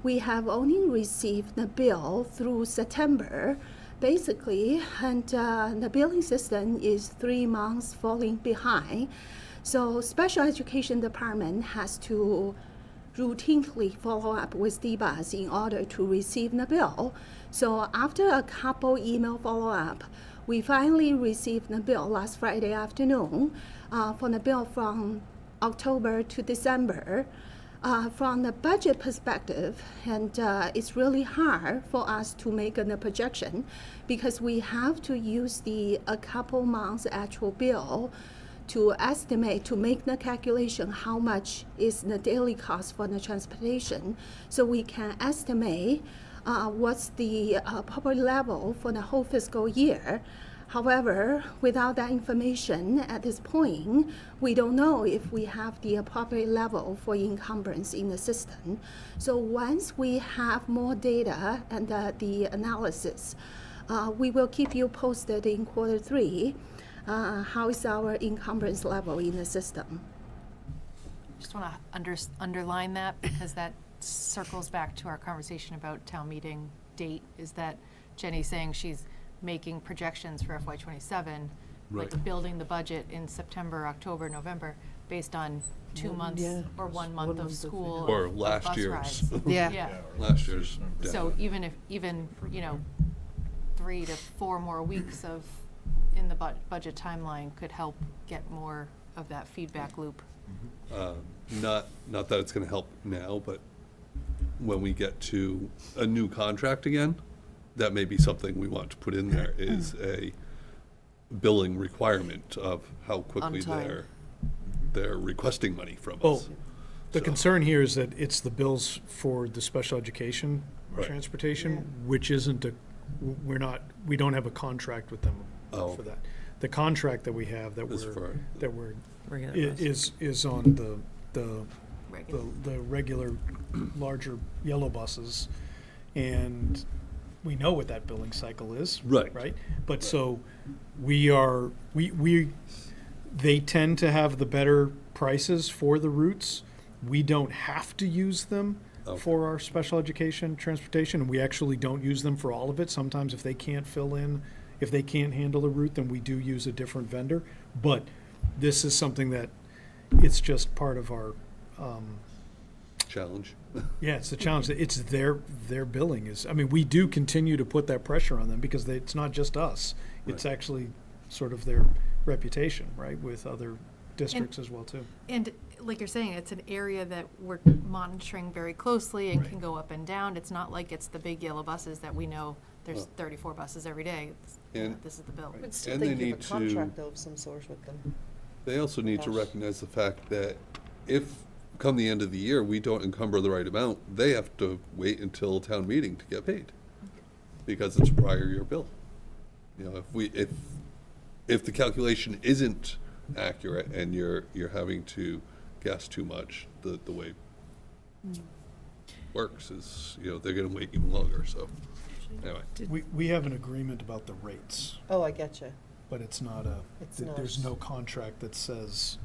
we have only received the bill through September, basically, and the billing system is 3 months falling behind. So special education department has to routinely follow up with DBUS in order to receive the bill. So after a couple email follow-up, we finally received the bill last Friday afternoon for the bill from October to December. From the budget perspective, and it's really hard for us to make a projection because we have to use a couple months actual bill to estimate, to make the calculation how much is the daily cost for the transportation, so we can estimate what's the appropriate level for the whole fiscal year. However, without that information at this point, we don't know if we have the appropriate level for encumbrance in the system. So once we have more data and the analysis, we will keep you posted in Q3. How is our encumbrance level in the system? Just want to underline that because that circles back to our conversation about town meeting date, is that Jenny's saying she's making projections for FY27, Right. like building the budget in September, October, November, based on 2 months or 1 month of school. Or of last bus year's. rides. Yeah. Yeah. Last year's. So even 3 to 4 more weeks of in the budget timeline could help get more of that feedback loop. Not that it's going to help now, but when we get to a new contract again, that may be something we want to put in there, is a billing requirement of how quickly time. they're requesting money from Well, us. the So- concern here is that it's the bills for the special education Right. transportation, which isn't we don't have a contract with them Oh. for that. The contract that we have Is for- that we're Regular bus. is on the regular larger yellow buses, and we know what that billing cycle is. Right. Right? But so they tend to have the better prices for the routes. We don't have to use them Okay. for our special education transportation, and we actually don't use them for all of it. Sometimes if they can't if they can't handle a route, then we do use a different vendor. But this is something that it's just part of our Challenge. yeah, it's the challenge. It's their billing is. I mean, we do continue to put that pressure on them because it's not just us. It's actually sort of their reputation, right, with other districts as well too. And like you're saying, it's an area that we're monitoring very closely and can go up and down. It's not like it's the big yellow buses that we know there's 34 buses every day. And- This is the bill. But still And think they you have need a to- contract of some sort with them. They also need to Gosh. recognize the fact that if, come the end of the year, we don't encumber the right amount, they have to wait until town meeting to get paid, because it's a prior year bill. You know, if the calculation isn't accurate and you're having to guess too much, the way it works is, they're gonna wait even longer, so, anyway. We have an agreement about the rates, Oh, I get you. but it's not It's there's not- no contract that says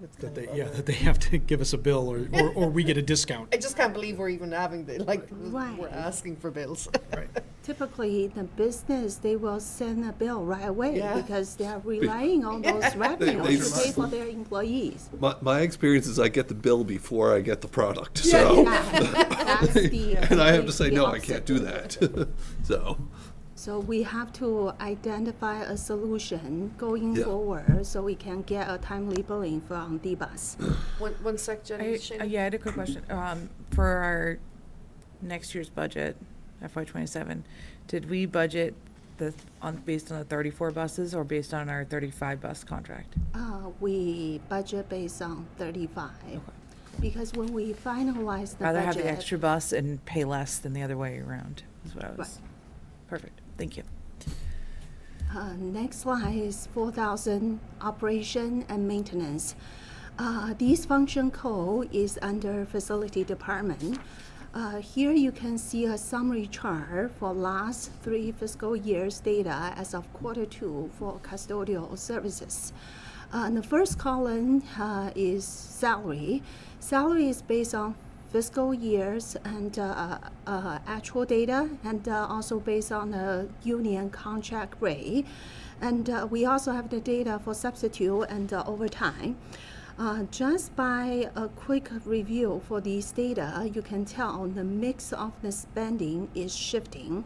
It's that kind they of that they have to give us a bill or we get a discount. I just can't believe we're even having Right. we're asking for bills. Right. Typically, the business, they will send a bill right away Yeah. because they are relying on those revenues to pay for their employees. My experience is I get the bill before I get the product, so. That's the And I have to say, the no, I opposite. can't do that, so. So we have to identify a solution going Yeah. forward so we can get a timely billing from DBUS. One sec, Jenny. Shane? Yeah, I had a quick question. For our next year's budget, FY27, did we budget based on the 34 buses or based on our 35 bus contract? We budget based on 35. because when we finalize the Rather budget. have the extra bus and pay less than the other way around, is what I was. Right. Perfect, thank you. Next line is 4,000 operation and maintenance. This function code is under facility department. Here you can see a summary chart for last 3 fiscal years data as of Q2 for custodial services. The first column is salary. Salary is based on fiscal years and actual data, and also based on the union contract rate. And we also have the data for substitute and overtime. Just by a quick review for these data, you can tell the mix of the spending is shifting.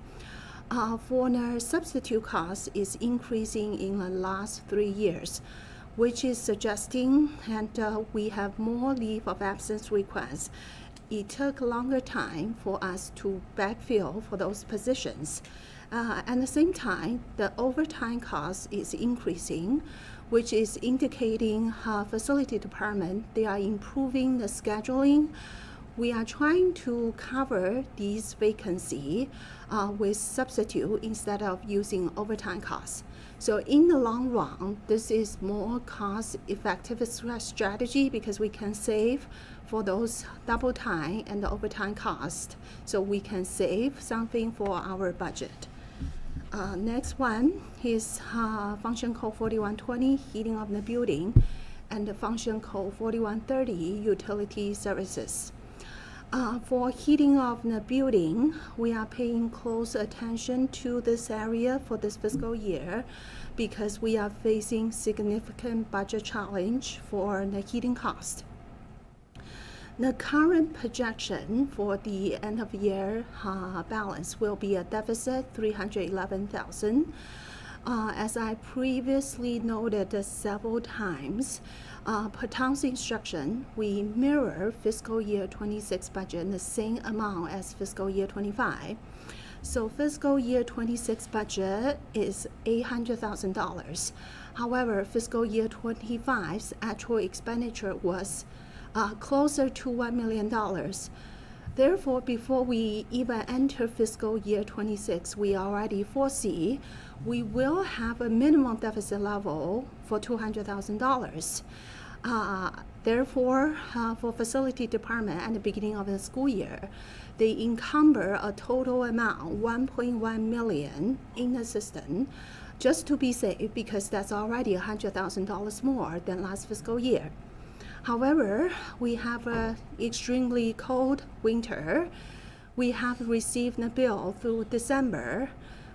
For the substitute cost is increasing in the last 3 years, which is suggesting that we have more leave of absence requests. It took a longer time for us to backfill for those positions. At the same time, the overtime cost is increasing, which is indicating facility department, they are improving the scheduling. We are trying to cover these vacancy with substitute instead of using overtime costs. So in the long run, this is more cost-effective strategy because we can save for those double time and the overtime cost. So we can save something for our budget. Next one is function code 4120, heating of the building, and the function code 4130, utility services. For heating of the building, we are paying close attention to this area for this fiscal year because we are facing significant budget challenge for the heating cost. The current projection for the end of year balance will be a deficit 311,000. As I previously noted several times, per town's instruction, we mirror fiscal year 26 budget in the same amount as fiscal year 25. So fiscal year 26 budget is $800,000. However, fiscal year 25's actual expenditure was closer to $1 million. Therefore, before we even enter fiscal year 26, we already foresee we will have a minimum deficit level for $200,000. Therefore, for facility department at the beginning of the school year, they encumber a total amount, $1.1 million in the system, just to be safe because that's already $100,000 more than last fiscal year. However, we have an extremely cold winter. We have received the bill through December.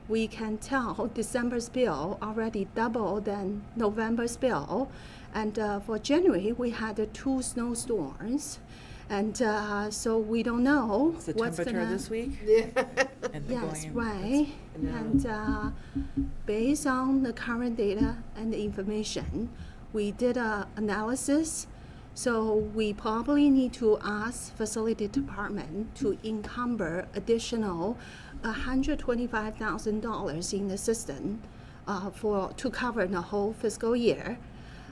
We can tell December's bill already doubled than November's bill. And for January, we had 2 snowstorms. And so we don't know What's the what's temperature gonna... this week? And the Yes, going- right. And based on the current data and the information, we did an analysis. So we probably need to ask facility department to encumber additional $125,000 in the system to cover the whole fiscal year.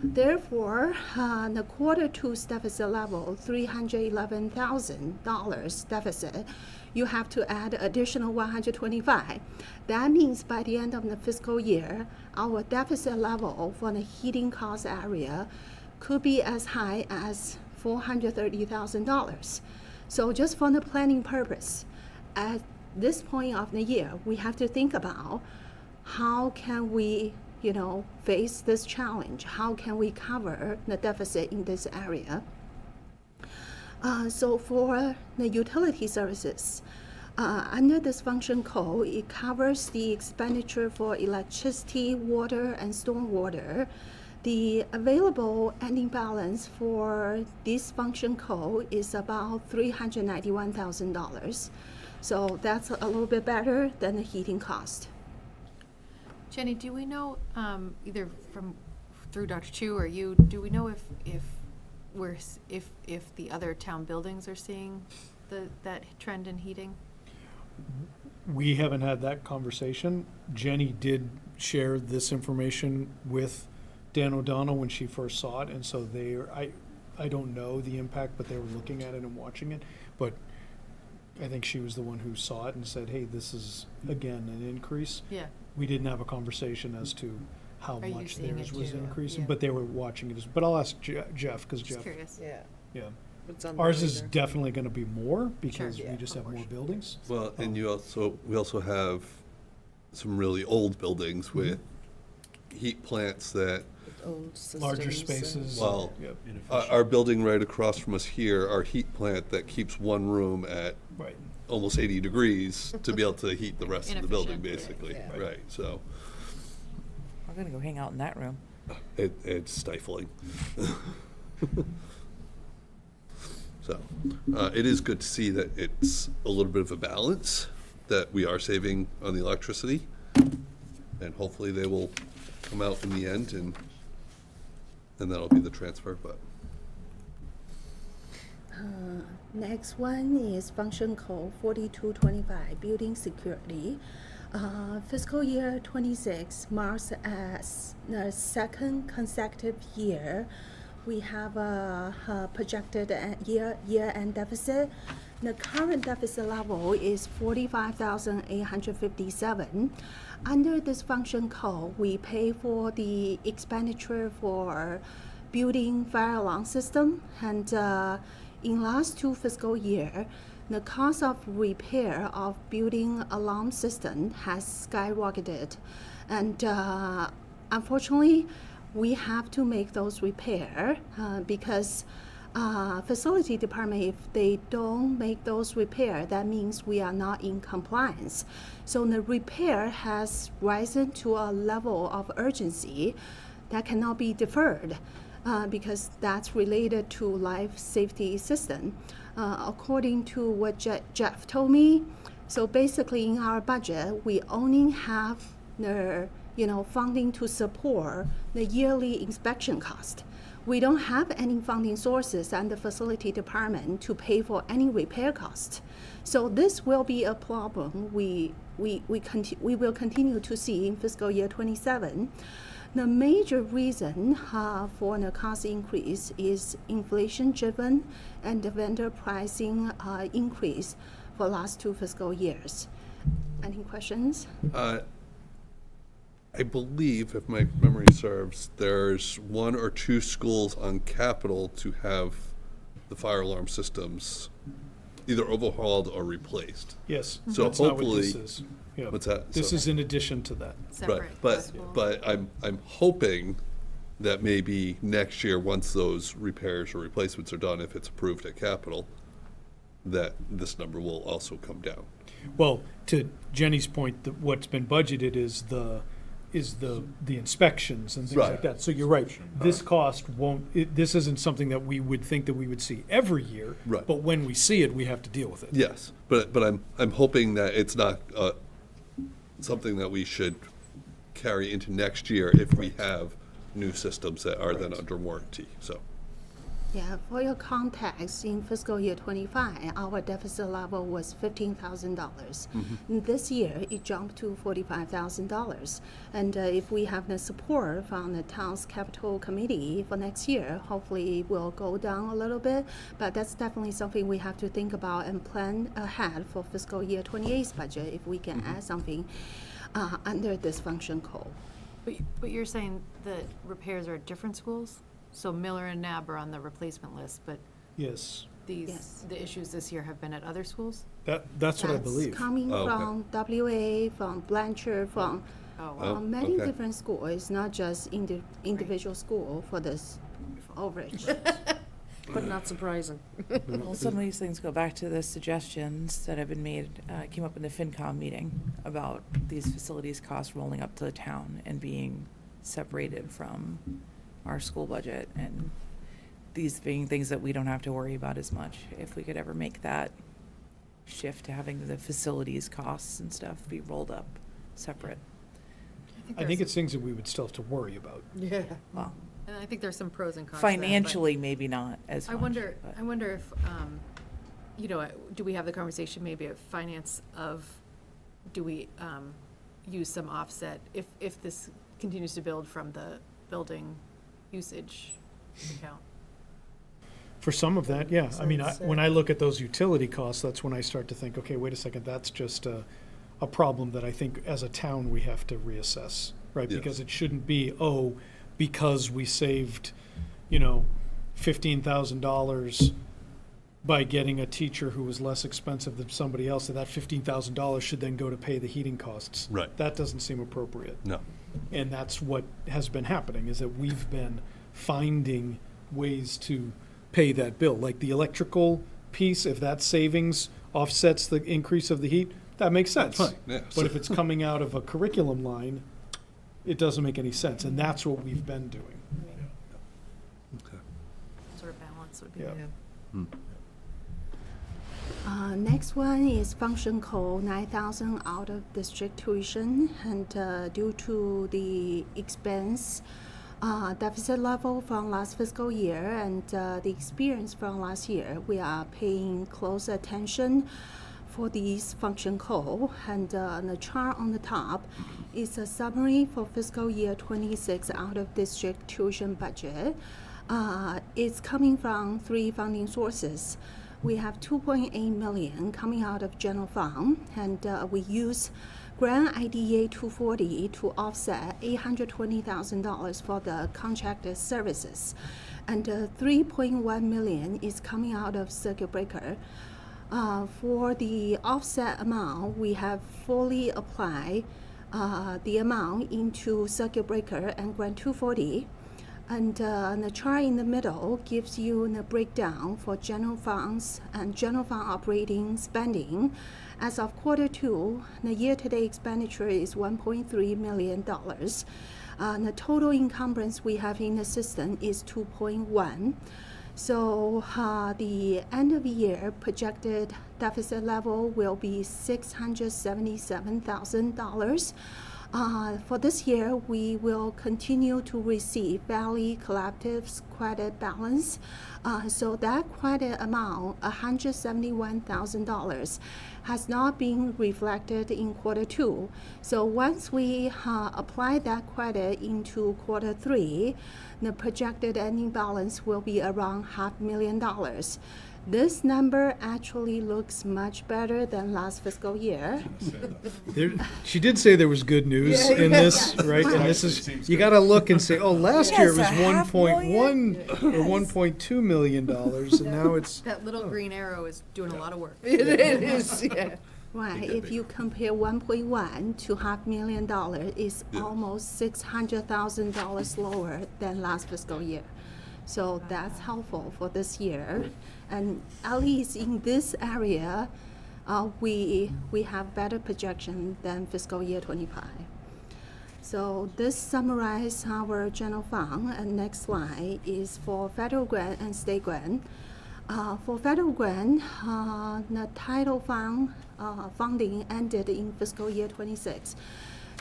Therefore, the Q2 deficit level, $311,000 deficit, you have to add additional 125. That means by the end of the fiscal year, our deficit level for the heating cost area could be as high as $430,000. So just for the planning purpose, at this point of the year, we have to think about how can we, face this challenge? How can we cover the deficit in this area? So for the utility services, under this function code, it covers the expenditure for electricity, water, and stormwater. The available ending balance for this function code is about $391,000. So that's a little bit better than the heating cost. Jenny, do we know, either through Dr. Chu or you, do we know if the other town buildings are seeing that trend in heating? We haven't had that conversation. Jenny did share this information with Dan O'Donnell when she first saw it, and so I don't know the impact, but they were looking at it and watching it. But I think she was the one who saw it and said, hey, this is, again, an increase. Yeah. We didn't have a conversation as to how Are you much seeing theirs it was too? increasing, Yeah. but they were watching it. But I'll ask Jeff, because Just Jeff, curious. Yeah. yeah. It's on Ours the is radar. definitely going to be more because Sure. we just have more buildings. Well, and we also have some really old buildings with heat plants that, Old Larger systems and- spaces. well, Yep. our building right across from us here, our heat plant that keeps one room at Right. almost 80 degrees to be able to heat the rest of the building, Inefficient. basically. Yeah. Right, so We're gonna go hang out in that room. it's stifling. So, it is good to see that it's a little bit of a balance, that we are saving on the electricity. And hopefully they will come out in the end and that'll be the transfer, but. Next one is function code 4225, building security. Fiscal year 26 marks as the second consecutive year we have a projected year-end deficit. The current deficit level is 45,857. Under this function code, we pay for the expenditure for building fire alarm system, and in last 2 fiscal year, the cost of repair of building alarm system has skyrocketed, and unfortunately, we have to make those repair because facility department, if they don't make those repair, that means we are not in compliance. So the repair has risen to a level of urgency that cannot be deferred because that's related to life safety system. According to what Jeff told me, so basically in our budget, we only have the funding to support the yearly inspection cost. We don't have any funding sources and the facility department to pay for any repair cost. So this will be a problem we will continue to see in fiscal year 27. The major reason for the cost increase is inflation driven and the vendor pricing increase for last 2 fiscal years. Any questions? I believe, if my memory serves, there's 1 or 2 schools on Capitol to have the fire alarm systems either overhauled or replaced. Yes, So that's not what hopefully- this is. Yeah. What's that? This So- is in addition to that. Separate. Right, but I'm hoping that maybe next year, once those repairs or replacements are done, if it's approved at Capitol, that this number will also come down. Well, to Jenny's point, what's been budgeted is the inspections and things like Right. that. So you're right. This cost this isn't something that we would think that we would see every year. Right. But when we see it, we have to deal with it. Yes, but I'm hoping that it's not something that we should carry into next year if we have new systems that are then under warranty, so. Yeah, for your context, in fiscal year 25, our deficit level was $15,000. This year, it jumped to $45,000. And if we have the support from the town's capital committee for next year, hopefully it will go down a little bit. But that's definitely something we have to think about and plan ahead for fiscal year 28's budget if we can add something under this function code. But you're saying that repairs are at different schools? So Miller and Nab are on the replacement list, but Yes, Yes. the issues this year have been at other schools? that's what I believe. That's coming Oh, okay. from WA, from Blanchard, from Oh, wow. many okay. different schools. It's not just individual school for this overage. But not surprising. Well, some of these things go back to the suggestions that have been made, came up in the FinCom meeting about these facilities costs rolling up to the town and being separated from our school budget, and these being things that we don't have to worry about as much. If we could ever make that shift to having the facilities costs and stuff be rolled up separate. I think it's things that we would still have to worry about. Yeah. Well, And I think there's some pros and cons to that, but financially, maybe not as much. I wonder but- if, do we have the conversation maybe of finance of, do we use some offset if this continues to build from the building usage account? For some of that, yeah. I mean, when I look at those utility costs, that's when I start to think, okay, wait a second, that's just a problem that I think as a town we have to reassess, right? Yes. Because it shouldn't be, because we saved, $15,000 by getting a teacher who was less expensive than somebody else, that $15,000 should then go to pay the heating costs. Right. That doesn't seem appropriate. No. And that's what has been happening, is that we've been finding ways to pay that bill. Like the electrical piece, if that savings offsets the increase of the heat, that makes sense. Fine, yeah. But if it's coming out of a curriculum line, it doesn't make any sense, and that's what we've been doing. Okay. Sort of balance would be. Yeah. Hmm. Next one is function code 9,000 out of district tuition, and due to the expense deficit level from last fiscal year and the experience from last year, we are paying close attention for these function code. And the chart on the top is a summary for fiscal year 26 out of district tuition budget. It's coming from 3 funding sources. We have 2.8 million coming out of general fund, and we use grant IDA 240 to offset $820,000 for the contracted services, and 3.1 million is coming out of circuit breaker. For the offset amount, we have fully applied the amount into circuit breaker and grant 240. And the chart in the middle gives you the breakdown for general funds and general fund operating spending. As of Q2, the year-to-date expenditure is $1.3 million. The total encumbrance we have in the system is 2.1. So the end of the year projected deficit level will be $677,000. For this year, we will continue to receive Valley Collective's credit balance. So that credit amount, $171,000, has not been reflected in Q2. So once we apply that credit into Q3, the projected ending balance will be around $500,000. This number actually looks much better than last fiscal year. She did say there was good news in this, right? And this is, you gotta look and say, last year it was 1.1 or $1.2 million, and now it's. That little green arrow is doing a lot of work. It is, yeah. Right, if you compare 1.1 to $500,000, it's almost $600,000 lower than last fiscal year. So that's helpful for this year. And at least in this area, we have better projection than fiscal year 25. So this summarizes our general fund, and next slide is for federal grant and state grant. For federal grant, the title fund funding ended in fiscal year 26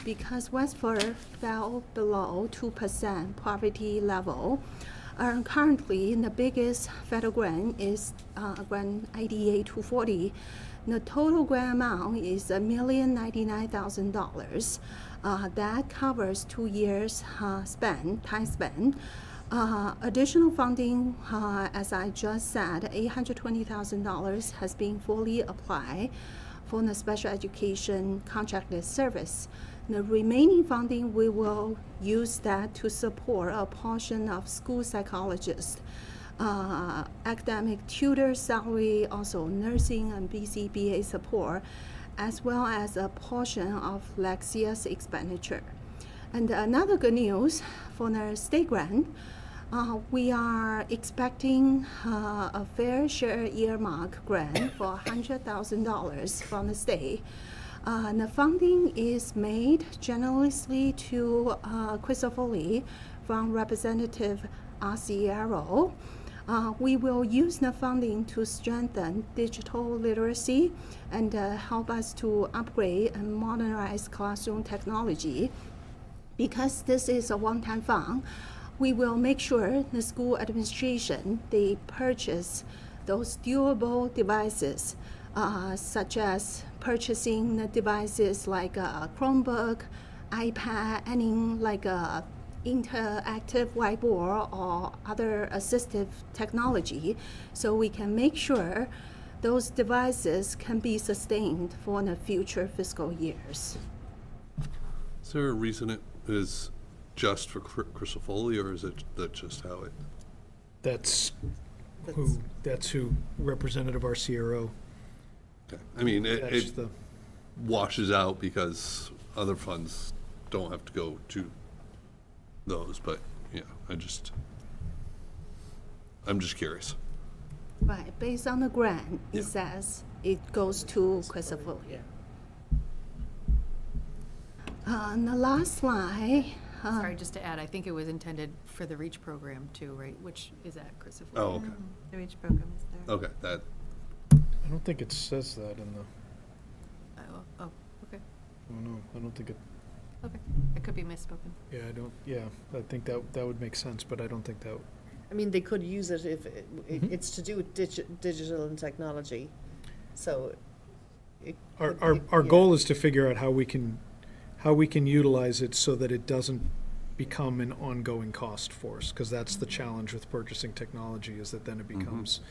because Westford fell below 2% poverty level. Currently, the biggest federal grant is grant IDA 240. The total grant amount is $1,099,000. That covers 2 years time spent. Additional funding, as I just said, $820,000 has been fully applied for the special education contracted service. The remaining funding, we will use that to support a portion of school psychologists, academic tutor salary, also nursing and BCBA support, as well as a portion of Lexia's expenditure. And another good news for the state grant, we are expecting a fair share earmark grant for $100,000 from the state. The funding is made generously to Christopher Lee from Representative Arciero. We will use the funding to strengthen digital literacy and help us to upgrade and modernize classroom technology. Because this is a one-time fund, we will make sure the school administration, they purchase those durable devices, such as purchasing the devices like a Chromebook, iPad, any like interactive whiteboard or other assistive technology, so we can make sure those devices can be sustained for the future fiscal years. Is there a reason it is just for Crystal Foley, or is it that just how it? That's who representative our CRO. Okay. I mean, That's it the, washes out because other funds don't have to go to those, but yeah, I'm just curious. Right, based on the grant, Yeah. it says it goes to Christopher. And the last slide. Sorry, just to add, I think it was intended for the REACH program too, right, which is at Christopher. Oh, okay. The REACH program is there. Okay, that, I don't think it says that in the, Oh, okay, I don't think it, okay. I could be misspoken. I think that would make sense, but I don't think that, I mean, they could use it if it's to do with digital and technology, so. our goal is to figure out how we can utilize it so that it doesn't become an ongoing cost for us, because that's the challenge with purchasing technology, is that then it becomes,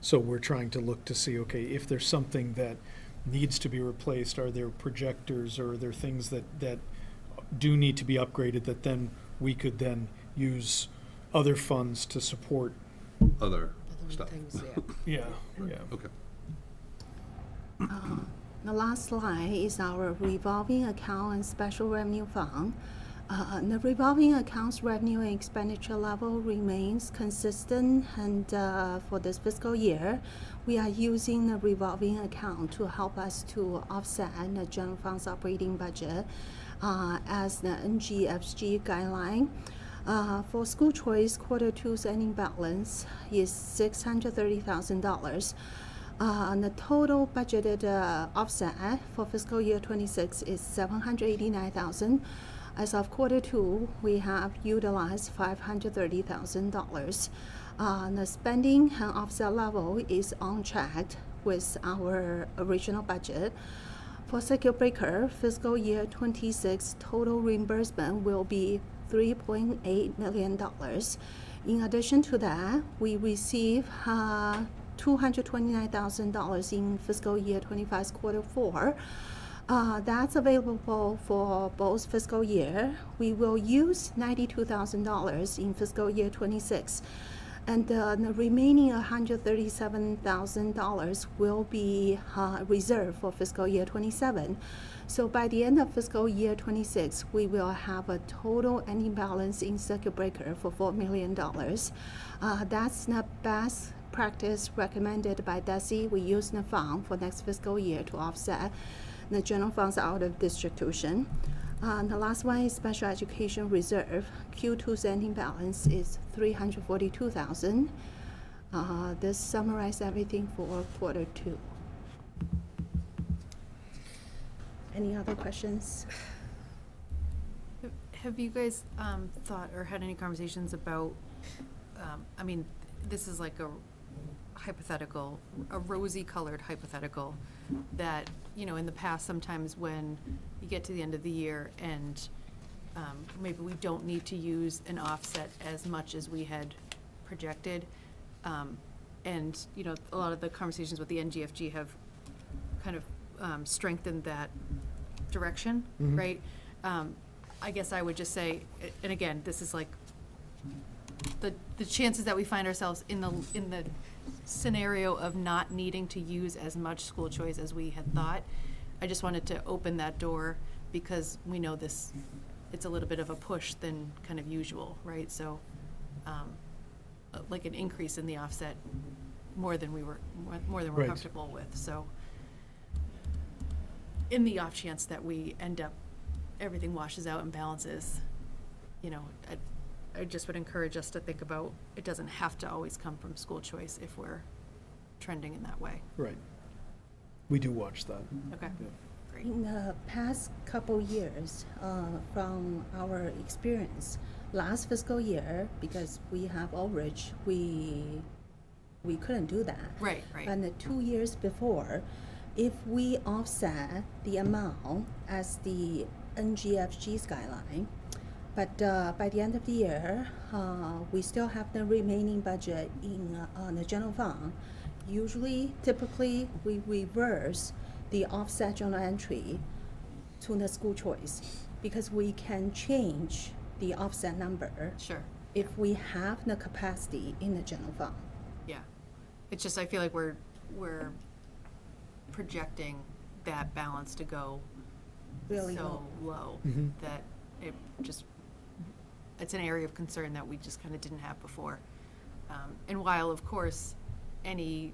so we're trying to look to see, okay, if there's something that needs to be replaced, are there projectors, or are there things that do need to be upgraded, that then we could then use other funds to support. other stuff. Things, yeah. Okay. The last slide is our revolving account and special revenue fund. The revolving accounts revenue and expenditure level remains consistent, and for this fiscal year, we are using the revolving account to help us to offset the general fund's operating budget as the NGFG guideline. For school choice, Q2's ending balance is $630,000. The total budgeted offset for fiscal year 26 is $789,000. As of Q2, we have utilized $530,000. The spending and offset level is on track with our original budget. For circuit breaker, fiscal year 26 total reimbursement will be $3.8 million. In addition to that, we receive $229,000 in fiscal year 25's Q4. That's available for both fiscal year. We will use $92,000 in fiscal year 26, and the remaining $137,000 will be reserved for fiscal year 27. So by the end of fiscal year 26, we will have a total ending balance in circuit breaker for $4 million. That's the best practice recommended by DESI. We use the fund for next fiscal year to offset the general funds out of district tuition. The last one is special education reserve. Q2's ending balance is $342,000. This summarizes everything for Q2. Any other questions? Have you guys thought or had any conversations about, I mean, this is like a hypothetical, a rosy-colored hypothetical, that, you know, in the past, sometimes when you get to the end of the year and maybe we don't need to use an offset as much as we had projected, and, you know, a lot of the conversations with the NGFG have kind of strengthened that direction, right? I guess I would just say, and again, this is like the chances that we find ourselves in the scenario of not needing to use as much school choice as we had thought. I just wanted to open that door because we know this, it's a little bit of a push than kind of usual, right? So, like an increase in the offset more than we're Right. comfortable with. So, in the off chance that we end up, everything washes out and balances, you know, I just would encourage us to think about, it doesn't have to always come from school choice if we're trending in that way. Right. We do watch that. Okay, Yeah. great. In the past couple years, from our experience, last fiscal year, because we have overage, we couldn't do that. Right. And the 2 years before, if we offset the amount as the NGFG's guideline, But by the end of the year, we still have the remaining budget in on the general fund. Usually, typically, we reverse the offset journal entry to the school choice because we can change the offset number Sure. if we have the capacity in the general fund. Yeah. It's just, I feel like we're projecting that balance to go Really so low. low Mhm. that it just, it's an area of concern that we just kind of didn't have before. And while, of course, any,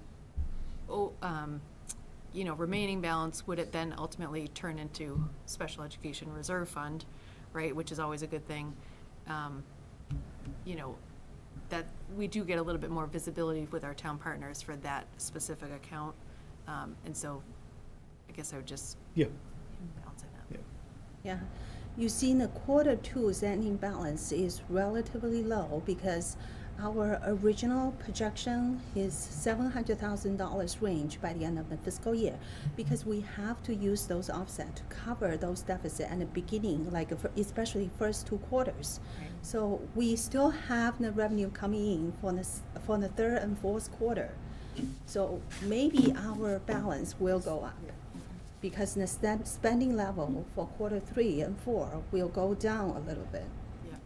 remaining balance would it then ultimately turn into special education reserve fund, right, which is always a good thing. That we do get a little bit more visibility with our town partners for that specific account. And so I guess I would just Yeah. balance it out. Yeah, you see the quarter two's ending balance is relatively low because our original projection is $700,000 range by the end of the fiscal year, because we have to use those offset to cover those deficit at the beginning, like especially first 2 quarters. Right. So we still have the revenue coming in for the third and fourth quarter. So maybe our balance will go up because the spending level for quarter 3 and 4 will go down a little bit. Yeah.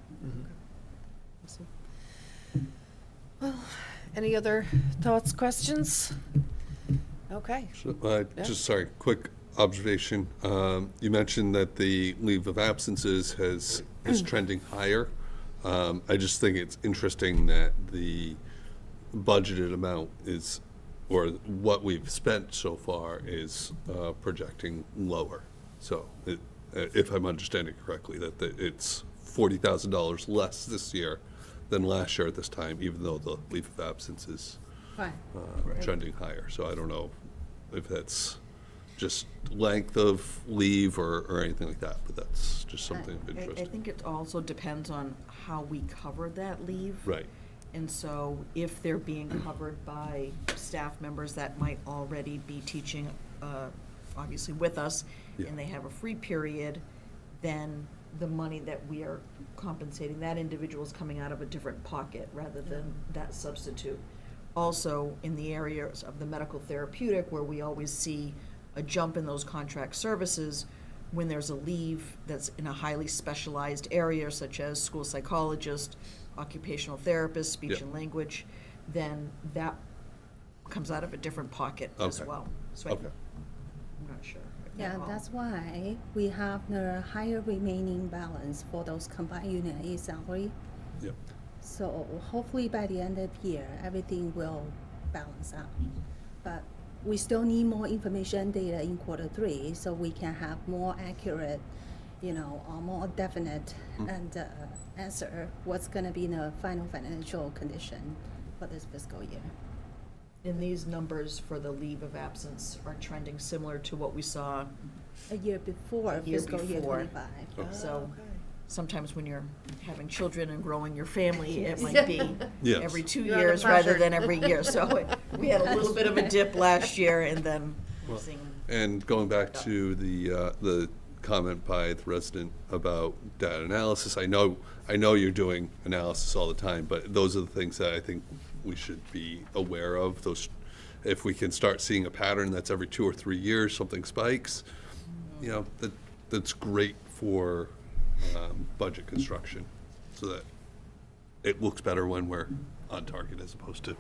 Awesome. Well, any other thoughts, questions? Okay. So, Yeah. just, sorry, quick observation. You mentioned that the leave of absences is trending higher. I just think it's interesting that the budgeted amount is, or what we've spent so far is projecting lower. So, if I'm understanding correctly, that it's $40,000 less this year than last year at this time, even though the leave of absence is Right. trending higher. So I don't know if that's just length of leave or anything like that, but that's just something of I interest. think it also depends on how we cover that leave. Right. And so if they're being covered by staff members that might already be teaching, obviously with us, Yeah. and they have a free period, then the money that we are compensating that individual is coming out of a different pocket rather than that substitute. Also, in the areas of the medical therapeutic, where we always see a jump in those contract services, when there's a leave that's in a highly specialized area, such as school psychologist, occupational therapist, speech Yeah. and language, then that comes out of a different pocket as Okay. well. So Okay. I'm not sure. Yeah, that's why we have the higher remaining balance for those combined unit A salary. Yep. So hopefully by the end of the year, everything will balance out. But we still need more information data in quarter 3, so we can have more accurate, or more definite and answer what's gonna be the final financial condition for this fiscal year. And these numbers for the leave of absence are trending similar to what we saw. A year before A year fiscal year before. 25. So sometimes when you're having children and growing your family, it might be Yes. every 2 You're under years rather pressure. than every year. So we had a little bit of a dip last year and then we're seeing. And going back to the comment by the resident about data analysis, I know you're doing analysis all the time, but those are the things that I think we should be aware of. Those, if we can start seeing a pattern that's every 2 or 3 years something spikes, that's great for budget construction, so that it looks better when we're on target as opposed to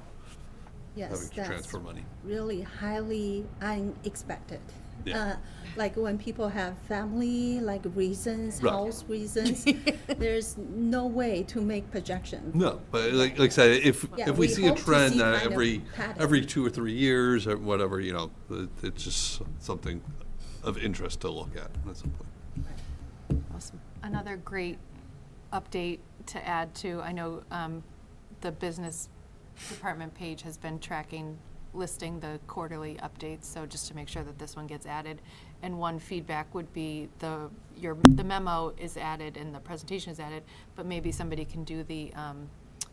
Yes, having to that's transfer money. really highly unexpected. Yeah. Like when people have family, reasons, Right. house reasons, there's no way to make projections. No, but like I said, if Yeah, we we see a hope to trend see that kind of every pattern. 2 or 3 years or whatever, it's just something of interest to look at at some point. Awesome. Another great update to add to, I know the business department page has been listing the quarterly updates, so just to make sure that this one gets added. And one feedback would be the memo is added and the presentation is added, but maybe somebody can do the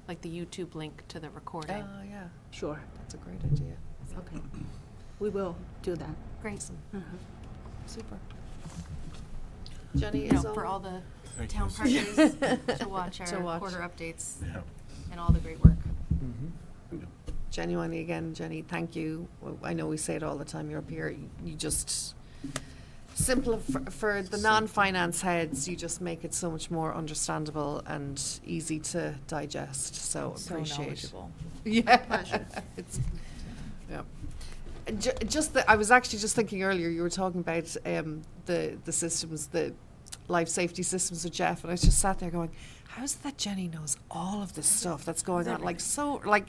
YouTube link to the recording. Oh, yeah, Sure. that's a great idea. Okay. We will do that. Great. Super. Jenny You is know, for all all the Thank town you. partners to watch To our watch. quarter updates Yeah. and all the great work. Genuinely, again, Jenny, thank you. Well, I know we say it all the time, you're up here, you just, simple, for the non-finance heads, you just make it so much more understandable and easy to digest, so So appreciate. knowledgeable. Yeah. Pleasure. It's, yeah. Just I was actually just thinking earlier, you were talking about the systems, the life safety systems with Jeff, and I just sat there going, how is it that Jenny knows all of this stuff that's going on? Like, so, like,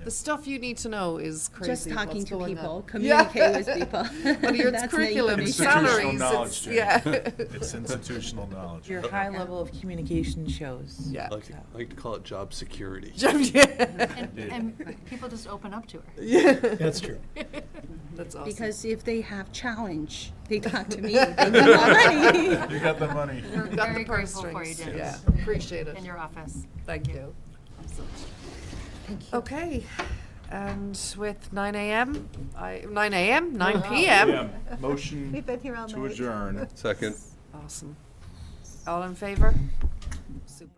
the stuff you need to know is crazy. Just talking what's to going people, on. communicate with people. But your That's the curriculum, information. Institutional salaries, knowledge, it's, Jenny. yeah. It's institutional knowledge. Your high level of communication shows. Yeah. I like to call it job security. And people just open up to her. That's true. That's awesome. Because if they have challenge, they talk to me, they give me money. You got the money. We're Got the very purse grateful for you, strings. Jenny. Yeah, appreciate it. In your office. Thank you. Okay, and with 9 a.m., 9 a.m., 9 p.m. Motion We've been here all to night. adjourn. Second. Awesome. All in favor? Super.